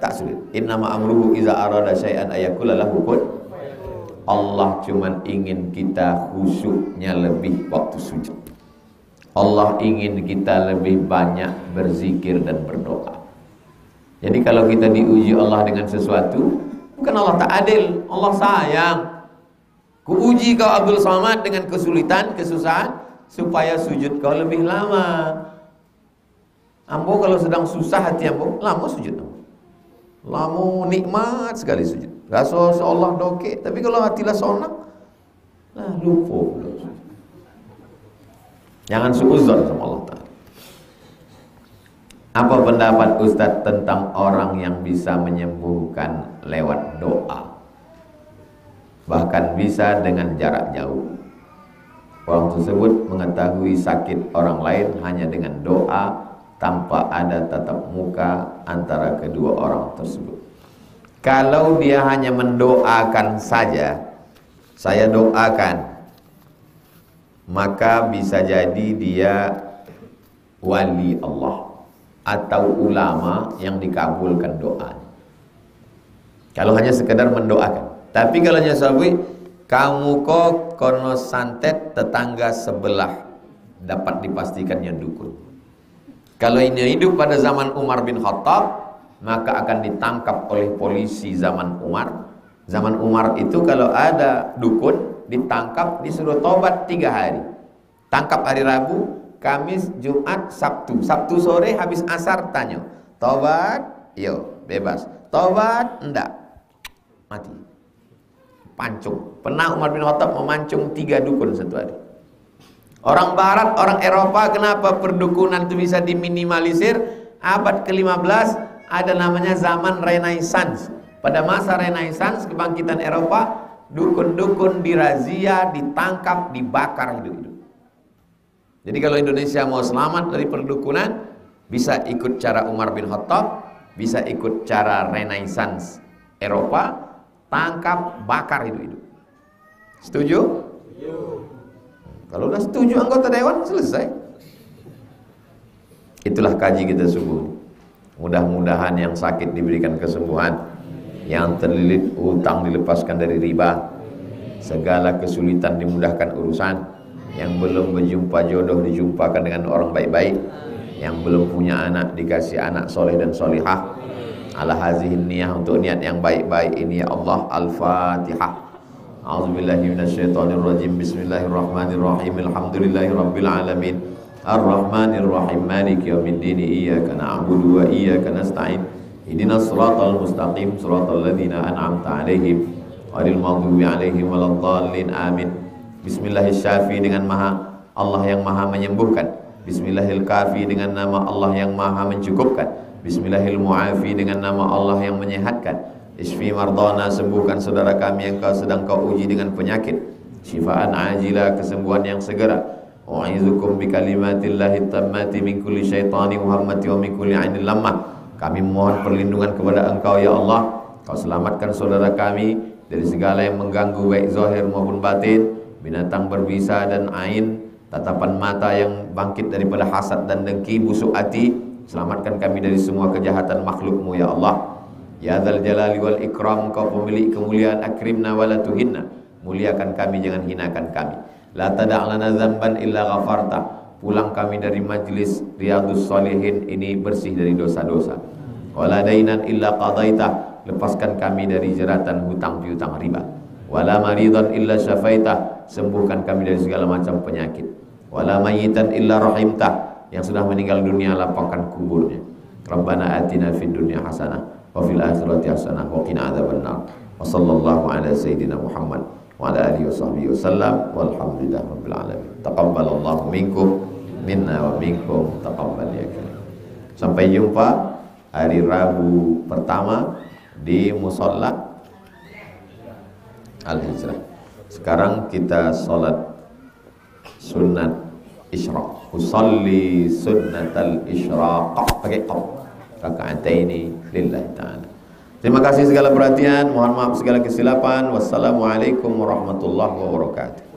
Tak sulit. Innama amruhu iza arada syai'an ayakula lahu kun. Allah cuman ingin kita khusyuknya lebih waktu sujud. Allah ingin kita lebih banyak berzikir dan berdoa. Jadi kalau kita diuji Allah dengan sesuatu, bukan Allah tak adil, Allah sayang. Kuuji kau Abdul Somad dengan kesulitan, kesusahan, supaya sujud kau lebih lama. Ambo kalau sedang susah hati ambo, lama sujud ambo. Lama nikmat sekali sujud. Rasa seolah dokek, tapi kalau hatilah sonang, lah lupa pula. Jangan suuzon sama Allah Ta'ala. Apa pendapat Ustaz tentang orang yang bisa menyembuhkan lewat doa? Bahkan bisa dengan jarak jauh. Orang tersebut mengetahui sakit orang lain hanya dengan doa, tanpa ada tatap muka antara kedua orang tersebut. Kalau dia hanya mendoakan saja, saya doakan, maka bisa jadi dia wali Allah atau ulama yang dikabulkan doa. Kalau hanya sekedar mendoakan. Tapi kalau hanya sawi, kamu kok kono santet tetangga sebelah, dapat dipastikannya dukun. Kalau ini hidup pada zaman Umar bin Khattab, maka akan ditangkap oleh polisi zaman Umar. Zaman Umar itu kalau ada dukun, ditangkap, disuruh tobat 3 hari. Tangkap hari Rabu, Kamis, Jumat, Sabtu. Sabtu sore habis asar tanya, tobat? Yo, bebas. Tobat? Enggak. Mati. Pancung. Pernah Umar bin Khattab memancung 3 dukun satu hari. Orang Barat, orang Eropa, kenapa perdukunan itu bisa diminimalisir? Abad ke-15 ada namanya zaman Renaissance. Pada masa Renaissance, kebangkitan Eropa, dukun-dukun dirazia, ditangkap, dibakar hidup-hidup. Jadi kalau Indonesia mau selamat dari perdukunan, bisa ikut cara Umar bin Khattab, bisa ikut cara Renaissance Eropa, tangkap, bakar hidup-hidup. Setuju? Setuju. Kalau udah setuju anggota dewan, selesai. Itulah kaji kita subuh. Mudah-mudahan yang sakit diberikan kesembuhan, yang terlilit utang dilepaskan dari riba, segala kesulitan dimudahkan urusan, yang belum berjumpa jodoh dijumpakan dengan orang baik-baik, yang belum punya anak dikasih anak soleh dan solihah. Ala hazihin niyah, untuk niat yang baik-baik ini ya Allah. Al-Fatihah. A'udzubillahi minasyaitonirrajim. Bismillahirrahmanirrahim. Alhamdulillahirabbil alamin. Ar-Rahmanir-Rahim. Maliki yaumiddin. Iyyaka na'budu wa iyyaka nasta'in. Ihdinas siratal mustaqim, siratal ladzina an'amta 'alaihim ghairil maghdubi 'alaihim waladdallin. Amin. Bismillahirrahmanirrahim, dengan Allah yang maha menyembuhkan. Bismillahirrahmanirrahim, dengan nama Allah yang maha mencukupkan. Bismillahirrahmanirrahim, dengan nama Allah yang menyehatkan. Isfi mardana, sembuhkan saudara kami yang sedang kau uji dengan penyakit. Syifaan ajila, kesembuhan yang segera. Wa'izukum bikalimatillahi tammati min kulli syaitani muhammati wa min kulli ainil lamah. Kami mohon perlindungan kepada Engkau ya Allah. Kau selamatkan saudara kami dari segala yang mengganggu baik zahir maupun batin, binatang berbisa dan ain, tatapan mata yang bangkit daripada hasad dan dengki, busuk hati, Selamatkan kami dari semua kejahatan makhluk-Mu ya Allah. Ya Dzal Jalali wal Ikram, Kau pemilik kemuliaan, akrimna wa la tuhinna. Muliakan kami, jangan hinakan kami. La tada' lana dzamban illa ghafarta. Pulang kami dari majlis Riyadhus Shalihin ini bersih dari dosa-dosa. Wala dainan illa qadaita. Lepaskan kami dari jeratan hutang piutang riba. Wala maridan illa syafaita. Sembuhkan kami dari segala macam penyakit. Wala mayyitan illa rahimta. Yang sudah meninggal dunia lapangkan kuburnya. Rabbana atina fid dunya hasanah wa fil akhirati hasanah wa qina adzabannar. Wa sallallahu ala sayyidina Muhammad wa ala alihi washabbihi wasallam walhamdulillahi rabbil alamin. Taqabbalallahu minkum minna wa minkum taqabbal ya karim. Sampai jumpa hari Rabu pertama di Musalla Al-Hijrah. Sekarang kita salat sunat Isyraq. Usalli sunnatal Isyraq pakai qaf raka'ataini lillahi ta'ala. Terima kasih segala perhatian, mohon maaf segala kesilapan. Wassalamualaikum warahmatullahi wabarakatuh.